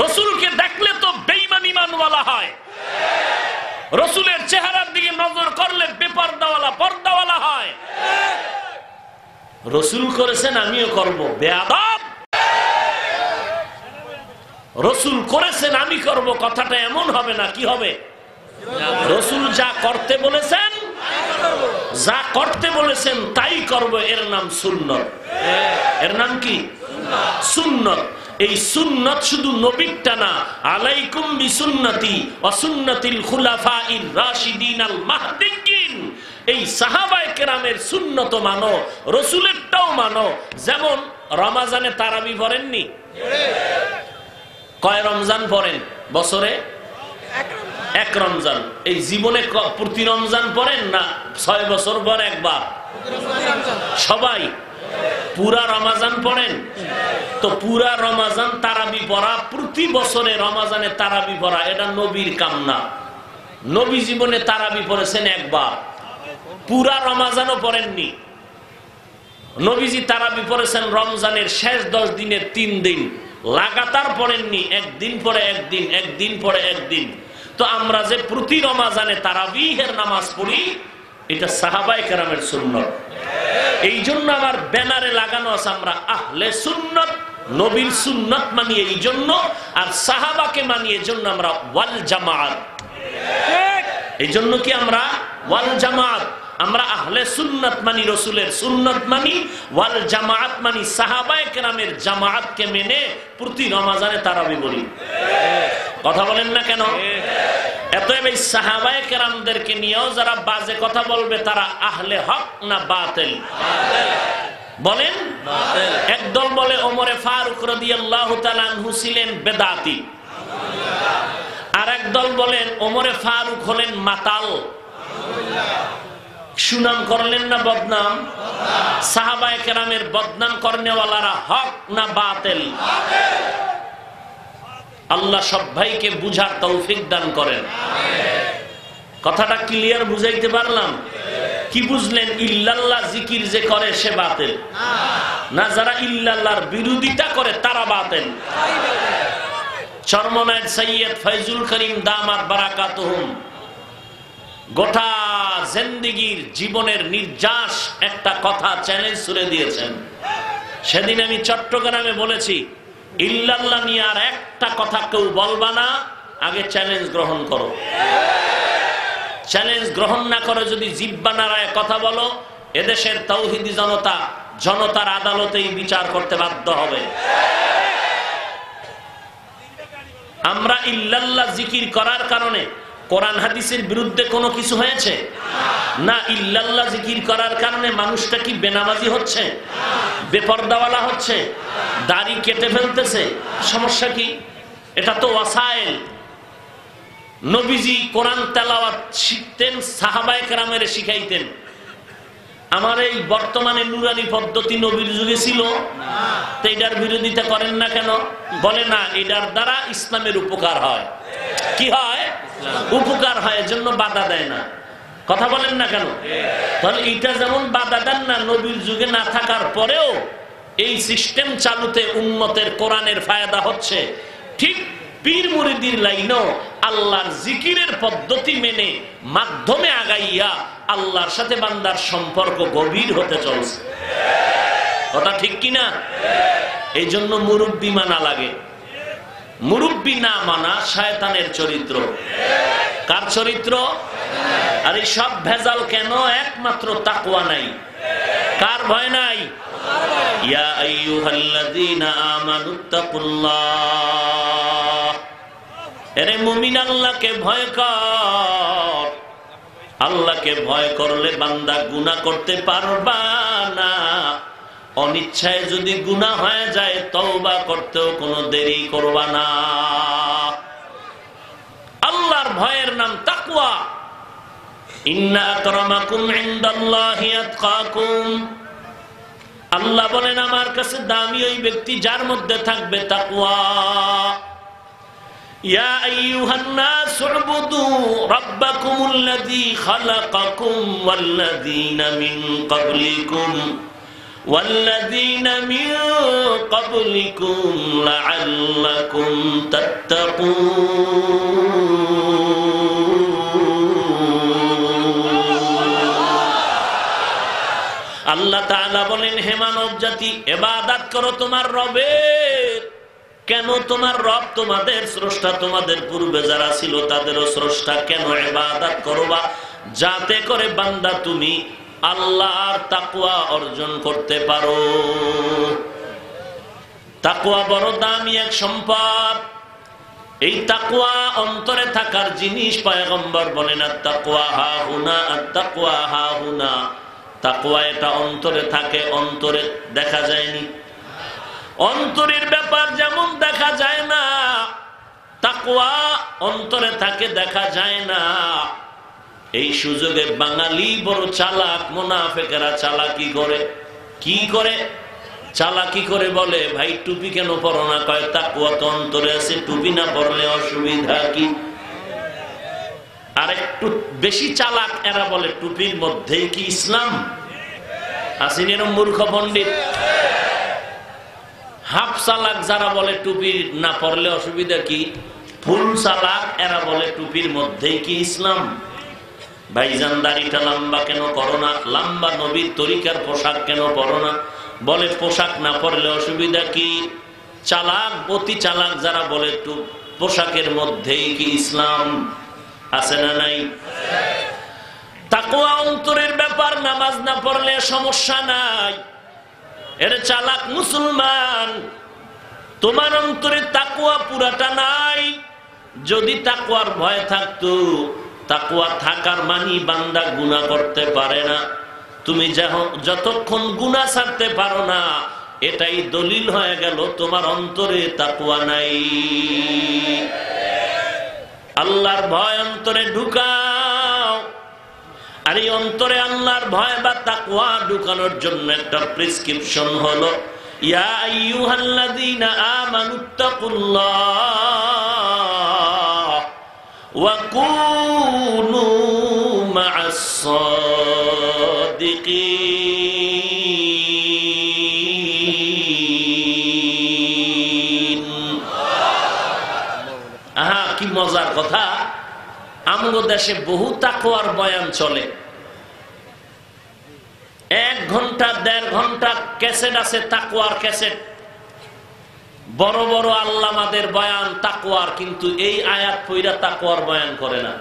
রাসূলকে দেখলে তো বেঈমান ঈমানওয়ালা হয়, রাসূলের চেহারার দিকে নজর করলে বেপরদাওয়ালা পর্দাওয়ালা হয়। রাসূল করেছেন আমিও করব, বেয়াদব। রাসূল করেছেন আমি করব, কথাটা এমন হবে না, কি হবে? রাসূল যা করতে বলেছেন, যা করতে বলেছেন তাই করব, এর নাম সুন্নত। এর নাম কি? সুন্নত। এই সুন্নত শুধু নবীরটা না, আলাইকুম বিসুন্নতি ওয়া সুন্নাতিল খুলাফাইর রাশিদিন আল মাহদিয়্যিন। এই সাহাবায়ে কেরামের সুন্নত মানো, রাসূলেরটাও মানো। যেমন রমজানে তারাবি পড়েননি? কয় রমজান পড়েন বছরে? এক রমজান। এই জীবনে প্রতি রমজান পড়েন না 6 বছর পর একবার? সবাই পুরা রমজান পড়েন? তো পুরা রমজান তারাবি পড়া, প্রতি বছরে রমজানে তারাবি পড়া, এটা নবীর কাম না। নবী জীবনে তারাবি পড়েছেন একবার, পুরা রমজানও পড়েননি। নবীজি তারাবি পড়েছেন রমজানের শেষ 10 দিনের 3 দিন, লাগাতার পড়েননি, একদিন পরে একদিন, একদিন পরে একদিন। তো আমরা যে প্রতি রমজানে তারাবিহের নামাজ পড়ি, এটা সাহাবায়ে কেরামের সুন্নত। এই জন্য আমার ব্যানারে লাগানো আছে আমরা আহলে সুন্নত, নবীর সুন্নত মানি এই জন্য, আর সাহাবাকে মানি এই জন্য আমরা ওয়াল জামাত। এই জন্য কি আমরা ওয়াল জামাত, আমরা আহলে সুন্নাত মানি, রাসূলের সুন্নাত মানি, ওয়াল জামাত মানি সাহাবায়ে কেরামের জামাতকে মেনে প্রতি রমজানে তারাবি বলি। কথা বলেন না কেন? এতএব এই সাহাবায়ে কেরামদেরকে নিয়েও যারা বাজে কথা বলবে তারা আহলে হক না বাতিল? বলেন। একদল বলে ওমরে ফারুক রাদিয়াল্লাহু তাআলা আনহু ছিলেন বেদাতি, আর একদল বলেন ওমরে ফারুক হলেন মাতাল। সুনাম করলেন না বদনাম? সাহাবায়ে কেরামের বদনাম করনেওয়ালারা হক না বাতিল? আল্লাহ সব ভাইকে বুঝার তৌফিক দান করেন। কথাটা ক্লিয়ার বুঝাইতে পারলাম? কি বুঝলেন? ইল্লাল্লাহ জিকির যে করে সে বাতিল না, যারা ইল্লাল্লাহর বিরোধিতা করে তারা বাতিল। চরমনায়ের সৈয়দ ফয়জুল করিম দামাত বারাকাতুহুম গোটা জিন্দেগীর জীবনের নির্যাস একটা কথা চ্যালেঞ্জ ছুড়ে দিয়েছেন। সেদিন আমি চট্টগ্রামে বলেছি, ইল্লাল্লাহ নিয়ে আর একটা কথা কেউ বলবা না, আগে চ্যালেঞ্জ গ্রহণ করো। চ্যালেঞ্জ গ্রহণ না করে যদি জিহ্বা নাড়ায় কথা বলো, এদেশের তাওহীদি জনতার আদালতেই বিচার করতে বাধ্য হবে। আমরা ইল্লাল্লাহ জিকির করার কারণে কোরআন হাদিসের বিরুদ্ধে কোনো কিছু হয়েছে না। ইল্লাল্লাহ জিকির করার কারণে মানুষটা কি বেনামাজি হচ্ছে, বেপরদাওয়ালা হচ্ছে, দাড়ি কেটে ফেলতেছে? সমস্যা কি? এটা তো ওয়াসাইল। নবীজি কোরআন তেলাওয়াত শিখতেন, সাহাবায়ে কেরামের শিখাইতেন। আমার এই বর্তমানে নুরানি পদ্ধতি নবীর যুগে ছিল, তো এটার বিরোধিতা করেন না কেন? বলে না, এটার দ্বারা ইসলামের উপকার হয়। কি হয়? উপকার হয়, এজন্য বাধা দেয় না। কথা বলেন না কেন? তাহলে এটা যেমন বাধা দেন না, নবীর যুগে না থাকার পরেও এই সিস্টেম চালুতে উম্মতের কোরআনের ফায়দা হচ্ছে, ঠিক পীর মুরিদির লাইনও আল্লাহর জিকিরের পদ্ধতি মেনে মাধ্যমে আগাইয়া আল্লাহর সাথে বান্দার সম্পর্ক গভীর হতে চলছে। কথা ঠিক কিনা? এই জন্য মুরব্বি মানা লাগে। মুরব্বি না মানা শয়তানের চরিত্র। কার চরিত্র? আর এই সব ভেজাল কেন? একমাত্র তাকওয়া নাই। কার ভয় নাই? ইয়া আইয়ুহাল্লাযীনা আমানুত্তাকুল্লাহ, এরে মুমিন আল্লাহকে ভয় কর। আল্লাহকে ভয় করলে বান্দা গুনাহ করতে পারবা না। অনিচ্ছায় যদি গুনাহ হয়ে যায়, তওবা করতেও কোনো দেরি করবা না। আল্লাহর ভয়ের নাম তাকওয়া। ইন্না আকরামাকুম ইনদাল্লাহি আতকাকুম, আল্লাহ বলেন আমার কাছে দামি ওই ব্যক্তি যার মধ্যে থাকবে তাকওয়া। ইয়া আইয়ুহান নাস উবুদু রাব্বাকুমুল্লাযী খালাকাকুম ওয়াল্লাযীনা মিন ক্বাবলিকুম লাআল্লাকুম তাত্তাকুন। আল্লাহ তাআলা বলেন হে মানব জাতি, ইবাদত করো তোমার রবের। কেন? তোমার রব তোমাদের স্রষ্টা, তোমাদের পূর্বে যারা ছিল তাদেরও স্রষ্টা। কেন ইবাদত করবা? যাতে করে বান্দা তুমি আল্লাহর তাকওয়া অর্জন করতে পারো। তাকওয়া বড় দামি এক সম্পদ। এই তাকওয়া অন্তরে থাকার জিনিস। পয়গম্বর বলেন আত-তাকওয়া হাহুনা, আত-তাকওয়া হাহুনা। তাকওয়া এটা অন্তরে থাকে, অন্তরে দেখা যায়নি। অন্তরের ব্যাপার যেমন দেখা যায় না, তাকওয়া অন্তরে থাকে, দেখা যায় না। এই সুযোগে বাঙালি বড় চালাক, মুনাফিকেরা চালাকি করে। কি করে? চালাকি করে বলে ভাই টুপি কেন পরো না? কয় তাকওয়া তো অন্তরে আছে, টুপি না পরলে অসুবিধা কি? আর একটু বেশি চালাক এরা বলে টুপির মধ্যেই কি ইসলাম? আসেনি এরকম মূর্খ পণ্ডিত? হাফ চালাক যারা বলে টুপি না পরলে অসুবিধা কি, ফুল চালাক এরা বলে টুপির মধ্যেই কি ইসলাম? ভাইজান দাড়িটা লম্বা কেন করো না? লম্বা নবীর তরিকার পোশাক কেন পরো না? বলে পোশাক না পরলে অসুবিধা কি? চালাক, অতি চালাক যারা বলে পোশাকের মধ্যেই কি ইসলাম? আছে না নাই? তাকওয়া অন্তরের ব্যাপার। নামাজ না পড়লে সমস্যা নাই, এর চালাক মুসলমান। তোমার অন্তরে তাকওয়া পুরাটা নাই। যদি তাকওয়ার ভয় থাকতো, তাকওয়া থাকার মানি বান্দা গুনাহ করতে পারে না। তুমি যতক্ষণ গুনাহ ছাড়তে পারো না, এটাই দলিল হয়ে গেল তোমার অন্তরে তাকওয়া নাই। আল্লাহর ভয় অন্তরে ঢুকাও। আর এই অন্তরে আল্লাহর ভয় বা তাকওয়া ঢুকানোর জন্য একটা প্রেসক্রিপশন হলো ইয়া আইয়ুহাল্লাযীনা আমানুত্তাকুল্লাহ ওয়া কুনু মা'আস সাদিকিন। আহা কি মজার কথা! আমগো দেশে বহু তাকওয়ার বয়ান চলে। 1 ঘন্টা 1.5 ঘন্টা ক্যাসেট আছে, তাকওয়ার ক্যাসেট। বড় বড় আল্লামাদের বয়ান তাকওয়ার, কিন্তু এই আয়াত পয়রা তাকওয়ার বয়ান করে না।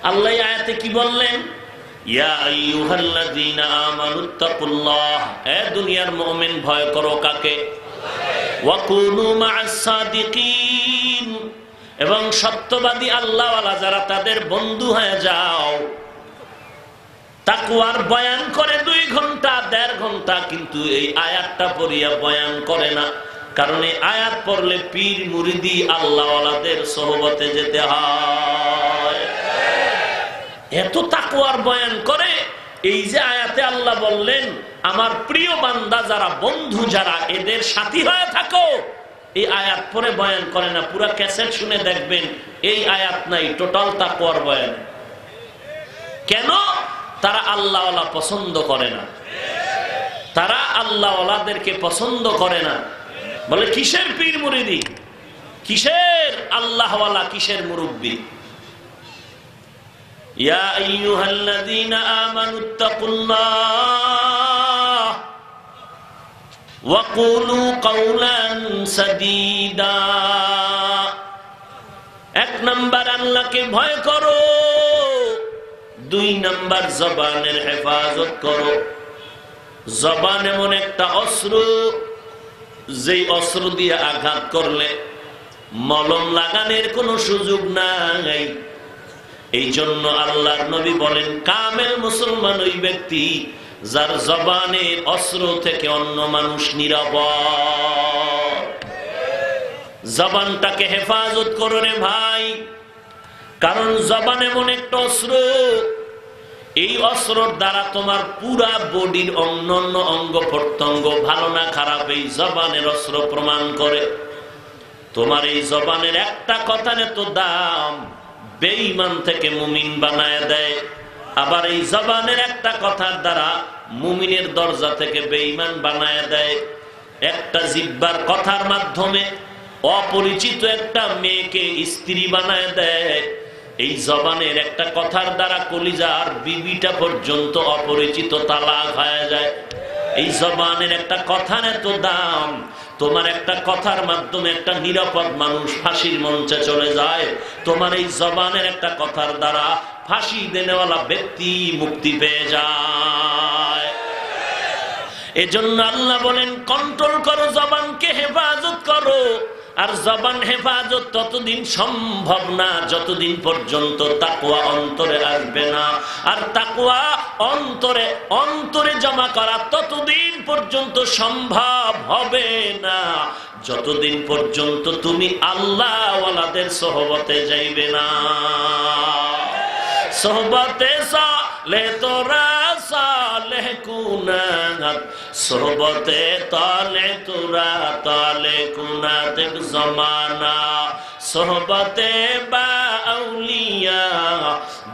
আল্লাহ আয়াতে কি বললেন? ইয়া আইয়ুহাল্লাযীনা আমানুত্তাকুল্লাহ, হে দুনিয়ার মুমিন ভয় করো কাকে? ওয়া কুনু মা'আস সাদিকিন, এবং সত্যবাদী আল্লাহওয়ালা যারা তাদের বন্ধু হয়ে যাও। তাকওয়ার বয়ান করে 2 ঘন্টা 1.5 ঘন্টা, কিন্তু এই আয়াতটা পড়িয়া বয়ান করে না। কারণ এই আয়াত পড়লে পীর মুরিদি আল্লাহওয়ালাদের সোহবতে যেতে হয়। এত তাকওয়ার বয়ান করে। এই যে আয়াতে আল্লাহ বললেন আমার প্রিয় বান্দা যারা, বন্ধু যারা, এদের সাথী হয়ে থাকো, এই আয়াত পরে বয়ান করে না। পুরা ক্যাসেট শুনে দেখবেন এই আয়াত নাই, টোটাল তাকওয়ার বয়ান। কেন? তারা আল্লাহওয়ালা পছন্দ করে না, তারা আল্লাহওয়ালাদেরকে পছন্দ করে না। বলে কিসের পীর মুরিদি, কিসের আল্লাহওয়ালা, কিসের মুরব্বী? ইয়া আইয়ুহাল্লাযীনা আমানুত্তাকুল্লাহ ওয়া কুলু কাওলান সাদীদা। 1 নাম্বার আল্লাহকে ভয় করো, 2 নাম্বার জবানের হেফাজত করো। জবান এমন একটা অস্ত্র, যেই অস্ত্র দিয়ে আঘাত করলে মলম লাগানোর কোনো সুযোগ নাই। এই জন্য আল্লাহর নবী বলেন কামেল মুসলমান ওই ব্যক্তি যার জবানের অস্ত্র থেকে অন্য মানুষ নিরাপদ। জবানটাকে হেফাজত করো রে ভাই, কারণ জবান এমন একটা অস্ত্র, এই অস্ত্রের দ্বারা তোমার পুরা বডির অন্যান্য অঙ্গ প্রত্যঙ্গ ভালো না খারাপ এই জবানের অস্ত্র প্রমাণ করে। তোমার এই জবানের একটা কথার এত দাম, বেঈমান থেকে মুমিন বানায় দেয়। আবার এই জবানের একটা কথার দ্বারা মুমিনের দরজা থেকে বেঈমান বানায় দেয়। একটা জিহ্বার কথার মাধ্যমে অপরিচিত একটা মেয়েকে স্ত্রী বানায় দেয়। এই জবানের একটা কথার দ্বারা কলিজার বিবিটা পর্যন্ত অপরিচিত তালাক হয়ে যায়। এই জবানের একটা কথার এত দাম, তোমার একটা কথার মাধ্যমে একটা নিরাপদ মানুষ ফাঁসির মঞ্চে চলে যায়। তোমার এই জবানের একটা কথার দ্বারা ফাঁসি দেনেওয়ালা ব্যক্তি মুক্তি পেয়ে যায়। এজন্য আল্লাহ বলেন কন্ট্রোল করো, জবানকে হেফাজত করো। আর জবান হেফাজত ততদিন সম্ভব না যতদিন পর্যন্ত তাকওয়া অন্তরে আসবে না। আর তাকওয়া অন্তরে অন্তরে জমা করা ততদিন পর্যন্ত সম্ভব হবে না যতদিন পর্যন্ত তুমি আল্লাহওয়ালাদের সোহবতে যাইবে না। সোহবতে সালে তোরা সালেহ কুনাত, সোহবতে তালে তোরা তালে কুনাত জমানা, সোহবতে বা আউলিয়া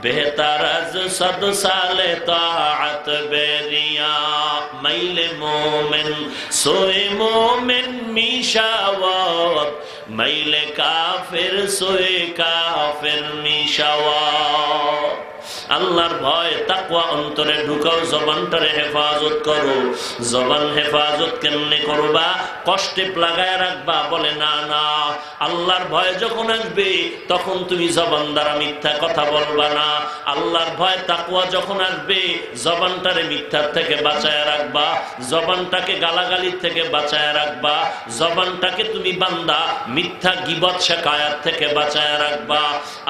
বেহতার আজ সদ সালে তাআত বেরিয়া। মাইলে মোমেন সোয়ে মোমেন মিশাওয়াত, মাইলে কাফের সোয়ে কাফের মিশাওয়াত। আল্লাহর ভয় তাকওয়া অন্তরে ঢুকাও, জবানটারে হেফাজত করো। জবান হেফাজত কেমনে করবা? কষ্টে লাগায় রাখবা? বলে না না, আল্লাহর ভয় যখন আসবে তখন তুমি জবান দ্বারা মিথ্যা কথা বলবা না। আল্লাহর ভয় তাকওয়া যখন আসবে জবানটারে মিথ্যার থেকে বাঁচায় রাখবা, জবানটাকে গালাগালির থেকে বাঁচায় রাখবা, জবানটাকে তুমি বান্দা মিথ্যা গীবত শিকায়াত থেকে বাঁচায় রাখবা।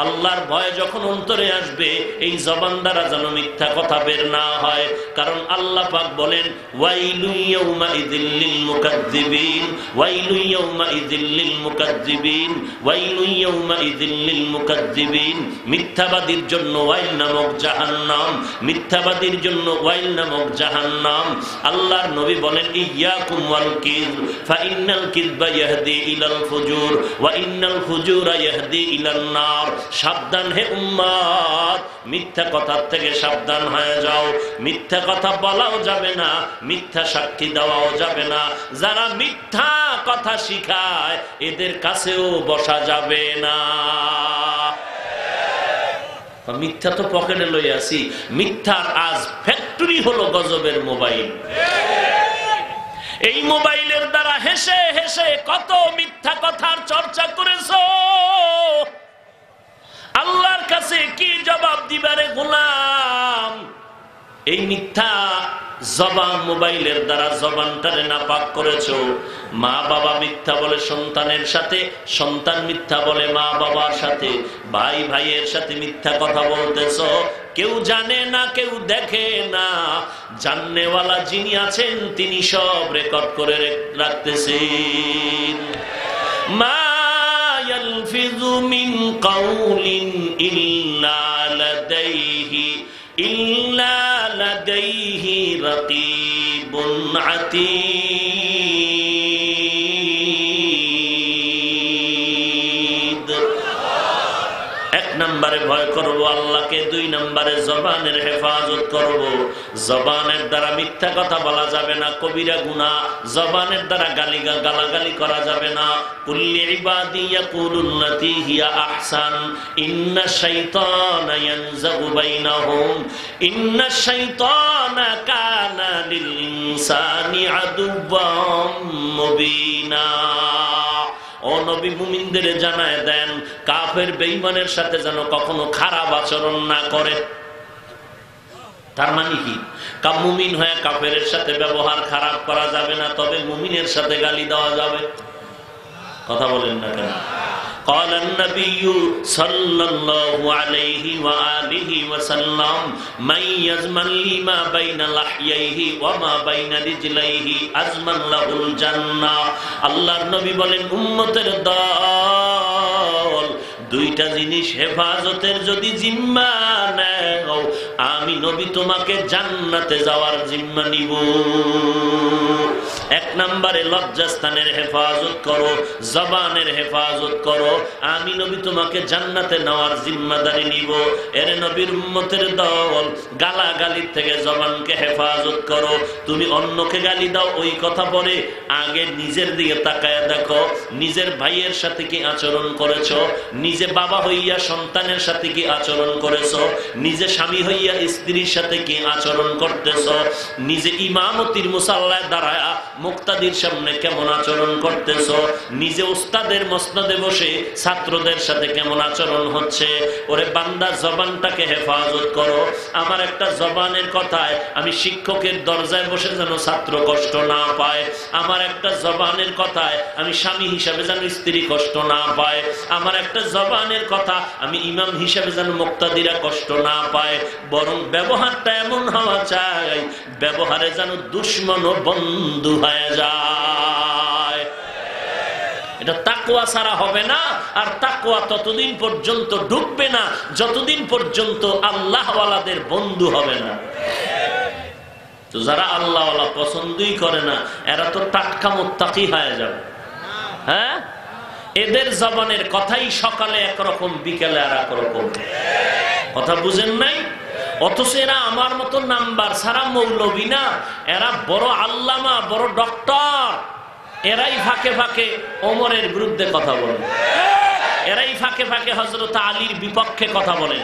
আল্লাহর ভয় যখন অন্তরে আসবে এই জবান দ্বারা যেন মিথ্যা কথা বের না হয়। কারণ আল্লাহ পাক বলেন ওয়াইলু ইয়াউমাইযিল লিল মুকাজ্জিবিন, ওয়াইলু ইয়াউমাইযিল লিল মুকাজ্জিবিন, ওয়াইলু ইয়াউমাইযিল লিল মুকাজ্জিবিন। মিথ্যাবাদীর জন্য ওয়াইল নামক জাহান্নাম, মিথ্যাবাদীর জন্য ওয়াইল নামক জাহান্নাম। আল্লাহর নবী বলেন ইয়াকুম ওয়াল কিযব ফাইন্নাল কিযবা ইয়াহদি ইলাল ফুজুর ওয়া ইন্নাল ফুজুরা ইয়াহদি ইলান নার। সাবধান হে উম্মত, মিথ্যা কথার থেকে সাবধান হয়ে যাও। মিথ্যা কথা বলাও যাবে না, মিথ্যা সাক্ষী দেওয়াও যাবে না। যারা মিথ্যা কথা শিখায় এদের কাছেও বসা যাবে না। মিথ্যা তো পকেটে লই আসি, মিথ্যার আজ ফ্যাক্টরি হলো গজবের মোবাইল। এই মোবাইলের দ্বারা হেসে হেসে কত মিথ্যা কথার চর্চা করেছো। আল্লাহর কাছে কি জবাব দিবারে গোলাম? এই মিথ্যা জবান মোবাইলের দ্বারা জবানটারে নাপাক করেছো। মা বাবা মিথ্যা বলে সন্তানের সাথে, সন্তান মিথ্যা বলে মা বাবার সাথে, ভাই ভাইয়ের সাথে মিথ্যা কথা বলতেছো। কেউ জানে না, কেউ দেখে না, জাননেওয়ালা যিনি আছেন তিনি সব রেকর্ড করে রাখতেছেন। মা ইয়ালফিযু মিন কাউলিন ইল্লা লাদাইহি রাকীবুন আতীদ। এক নম্বরে ভয় করব আল্লাহকে, দুই নম্বরে জবানের হেফাজত করব। জবানের দ্বারা মিথ্যা কথা বলা যাবে না, কবিরা গুনাহ। জবানের দ্বারা গালাগালি করা যাবে না। কুল্লি ইবাদি ইয়াকুলুল্লাতী হিয়া আহসান ইন্নাশ শাইতানা ইয়ানযাগু বাইনাহুম ইন্নাশ শাইতানা কানা লিল ইনসানি আদুওয়াম মুবিনা। ও নবী, মুমিনদের জানায় দেন কাফের বেঈমানের সাথে যেন কখনো খারাপ আচরণ না করে। তার মানে কি? মুমিন হয়ে কাফেরের সাথে ব্যবহার খারাপ করা যাবে না, তবে মুমিনের সাথে গালি দেওয়া যাবে। কথা বলেন না কেন? قال النبي صلى الله عليه وآله وسلم من يزمن لي ما بين لحييه وما بين رجليه أزمن له الجنة। আল্লাহর নবী বলেন উম্মতের দল দুইটা জিনিস হেফাজতের যদি জিম্মা নাও, আমি নবী তোমাকে জান্নাতে যাওয়ার জিম্মা নিব। এক নম্বরে লজ্জাস্থানের হেফাজত করো, জবানের হেফাজত করো, আমি নবী তোমাকে জান্নাতে নেওয়ার জিম্মাদারি নিব। এর নবীর উম্মতের দল, গালাগালির থেকে জবানকে হেফাজত করো। তুমি অন্যকে গালি দাও, ওই কথা বলে আগে নিজের দিকে তাকায় দেখো, নিজের ভাইয়ের সাথে কি আচরণ করেছো, নিজে বাবা হইয়া সন্তানের সাথে কি আচরণ করেছো, নিজে স্বামী হইয়া স্ত্রীর সাথে কি আচরণ করতেছো, নিজে ইমামতির মুসাল্লায় দাঁড়ায় মুক্তাদির সামনে কেমন আচরণ করতেছো, নিজে উস্তাদের মসনদে বসে ছাত্রদের সাথে কেমন আচরণ হচ্ছে। ওরে বান্দা, জবানটাকে হেফাজত করো। আমার একটা জবানের কথায় আমি শিক্ষকের দরজায় বসে যেন ছাত্র কষ্ট না পায়, আমার একটা জবানের কথায় আমি স্বামী হিসাবে যেন স্ত্রী কষ্ট না পায়, আমার একটা জবানের কথা আমি ইমাম হিসাবে যেন মুক্তাদিরা কষ্ট না পায়। বরং ব্যবহারটা এমন হওয়া চাই, ব্যবহারে যেন দুশ্মন ও বন্ধু হয়ে যায়। এটা তাকওয়া ছাড়া হবে না। আর তাকওয়া ততদিন পর্যন্ত ঢুকবে না যতদিন পর্যন্ত আল্লাহওয়ালাদের বন্ধু হবে না। তো যারা আল্লাহওয়ালা পছন্দই করে না, এরা তো টাটকা মুত্তাকি হয়ে যাবে। হ্যাঁ, এদের জবানের কথাই সকালে একরকম, বিকেলে আর একরকম। কথা বুঝেন নাই? অথচ এরা আমার মতো নাম্বার ছাড়া মৌলবী না, এরা বড় আল্লামা, বড় ডক্টর। এরাই ফাঁকে ফাঁকে ওমরের বিরুদ্ধে কথা বলেন, এরাই ফাঁকে ফাঁকে হযরত আলীর বিপক্ষে কথা বলেন,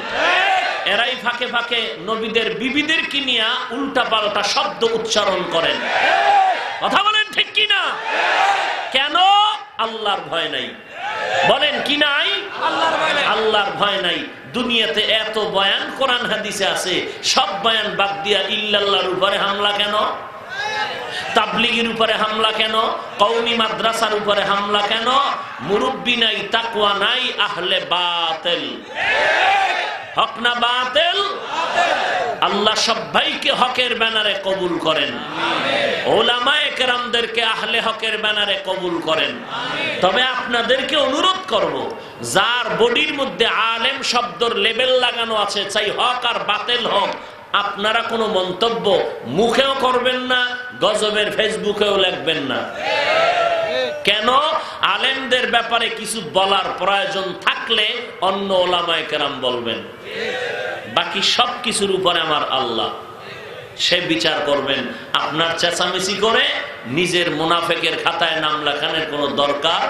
এরাই ফাঁকে ফাঁকে নবীদের বিবিদের কি নিয়ে উল্টা পাল্টা শব্দ উচ্চারণ করেন। কথা বলেন ঠিক কিনা? কেন? আল্লাহর ভয় নাই। বলেন কি নাই? আল্লাহর ভয় নাই। দুনিয়াতে এত বয়ান কোরআন হাদিসে আছে, সব বয়ান বাদ দিয়া ইল্লাল্লাহর উপরে হামলা কেন? তাবলীগের উপরে হামলা কেন? কওমি মাদ্রাসার উপরে হামলা কেন? মুরব্বি নাই, তাকওয়া নাই, আহলে বাতিল। হক না বাতিল? আল্লাহ সবাইকে হকের ব্যানারে কবুল করেন, উলামায়ে কেরামদেরকে আহলে হকের ব্যানারে কবুল করেন। তবে আপনাদেরকে অনুরোধ করব, যার বডির মধ্যে আলেম শব্দর লেবেল লাগানো আছে, চাই হক আর বাতিল হোক, আপনারা কোনো মন্তব্য মুখেও করবেন না, গজবের ফেসবুকেও লিখবেন না। কেন? আলেমদের ব্যাপারে কিছু বলার প্রয়োজন থাকলে অন্য ওলামায়ে কেরাম বলবেন, বাকি সব কিছুর উপরে আমার আল্লাহ, সে বিচার করবেন। আপনার চেঁচামেচি করে নিজের মুনাফেকের খাতায় নাম লেখানোর কোনো দরকার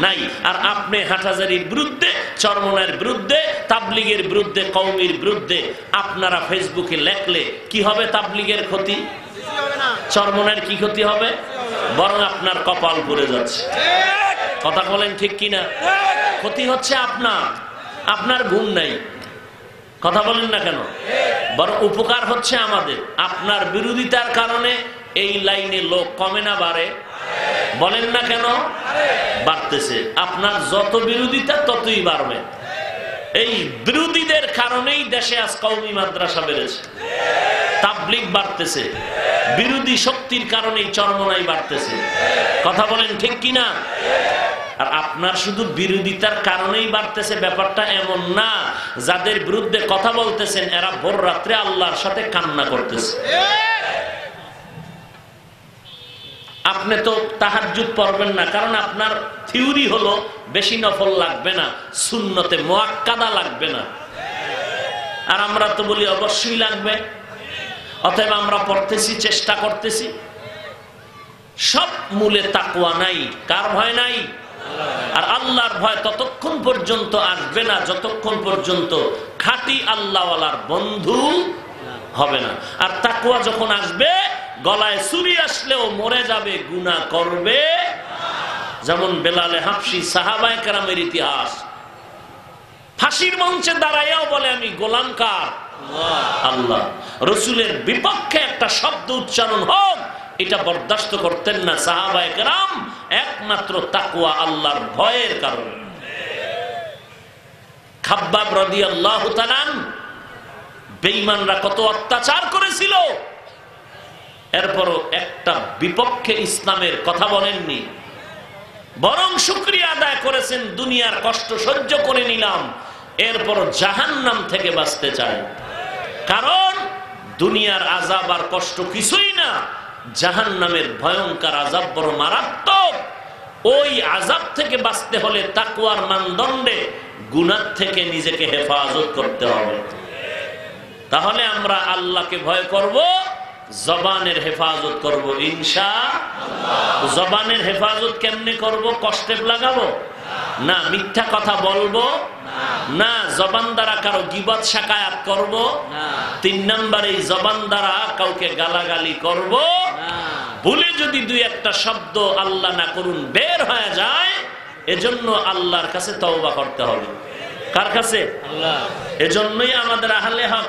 নাই। আর আপনি হাটহাজারীর বিরুদ্ধে, চরমনার বিরুদ্ধে, তাবলীগের বিরুদ্ধে, কওমির বিরুদ্ধে আপনারা ফেসবুকে লেখলে কি হবে? তাবলীগের ক্ষতি, চরমনার কি ক্ষতি হবে? বরং আপনার কপাল পুড়ে যাচ্ছে। কথা বলেন ঠিক কিনা? ক্ষতি হচ্ছে আপনার, আপনার ঘুম নাই। কথা বলেন না কেন? বরং উপকার হচ্ছে আমাদের। আপনার বিরোধিতার কারণে এই লাইনে লোক কমে না বাড়ে? বলেন না কেন? বাড়তেছে। আপনার যত বিরোধিতা ততই বাড়বে। এই বিরোধীদের কারণেই দেশে আজ কওমি মাদ্রাসা বেড়েছে, তাবলীগ বাড়তেছে, বিরোধী শক্তির কারণেই চরমনাই বাড়তেছে। কথা বলেন ঠিক কিনা? আর আপনার শুধু বিরোধিতার কারণেই বাড়তেছে ব্যাপারটা এমন না। যাদের বিরুদ্ধে কথা বলতেছেন এরা ভোর রাত্রে আল্লাহর সাথে কান্না করতেছে। আপনি তো তাহাজ্জুদ পড়বেন না, কারণ আপনার থিওরি হলো বেশি নফল লাগবে না, সুন্নতে মুআক্কাদা লাগবে না। আর আমরা তো বলি অবশ্যই লাগবে। অতএব আমরা পড়তেছি, চেষ্টা করতেছি। সব মূলে তাকওয়া নাই। কার ভয় নাই? আর আল্লাহর ভয় ততক্ষণ পর্যন্ত আসবে না যতক্ষণ পর্যন্ত খাঁটি আল্লাহওয়ালার বন্ধু হবে না। আর তাকওয়া যখন আসবে, গলায় ছুরি আসলেও মরে যাবে, গুনাহ করবে। যেমন বেলালে হাবশী, সাহাবায়ে কেরামের ইতিহাস। ফাঁসির মঞ্চে দাঁড়াইয়াও বলে আমি গোলাম কার? আল্লাহ। রাসূলের বিপক্ষে একটা শব্দ উচ্চারণ হোক, এটা বরদাস্ত করতেন না সাহাবায়ে কেরাম, একমাত্র তাকওয়া আল্লাহর ভয়ের কারণে। খাব্বাব রাদিয়াল্লাহু তাআলা, বেঈমানরা কত অত্যাচার করেছিল, এরপরও একটা বিপক্ষে ইসলামের কথা বলেননি। বরং শুকরিয়া আদায় করেছেন, দুনিয়ার কষ্ট সহ্য করে নিলাম, এরপর জাহান্নাম থেকে বাঁচতে চাই। কারণ দুনিয়ার আযাব আর কষ্ট কিছুই না, জাহান্নামের ভয়ঙ্কর আযাব বড় মারাত্মক। ওই আযাব থেকে বাঁচতে হলে তাকওয়ার মানদণ্ডে গুনাহ থেকে নিজেকে হেফাজত করতে হবে। তাহলে আমরা আল্লাহকে ভয় করব, জবানের হেফাজত করব ইনশাআল্লাহ। জবানের হেফাজত কেমনে করব? কষ্টে লাগাবো না, মিথ্যা কথা বলবো না, জবান দ্বারা কারো গীবত শাকায়াত করব না, 3 নম্বরে জবান দ্বারা কাউকে গালাগালি করব না। ভুলে যদি দুই একটা শব্দ আল্লাহ না করুন বের হয়ে যায়, এজন্য আল্লাহর কাছে তওবা করতে হবে। কার কাছে? আল্লাহ। এজন্যই আমাদের আহলে হক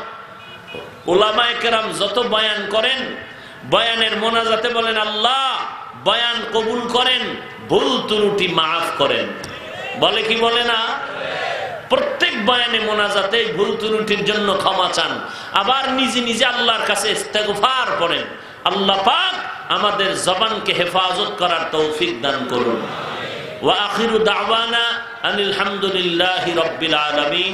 উলামায়ে কেরাম যত বয়ান করেন, বয়ানের মোনাজাতে বলেন আল্লাহ বয়ান কবুল করেন, ভুল ত্রুটি মাফ করেন। বলে কি বলে না? প্রত্যেক বয়ানে মোনাজাতে ভুল ত্রুটির জন্য ক্ষমা চান, আবার নিজে নিজে আল্লাহর কাছে ইস্তেগফার করেন। আল্লাহ পাক আমাদের জবানকে হেফাজত করার তৌফিক দান করুন। ওয়া আখিরু দাওয়ানা আনিল হামদুলিল্লাহি রাব্বিল আলামিন।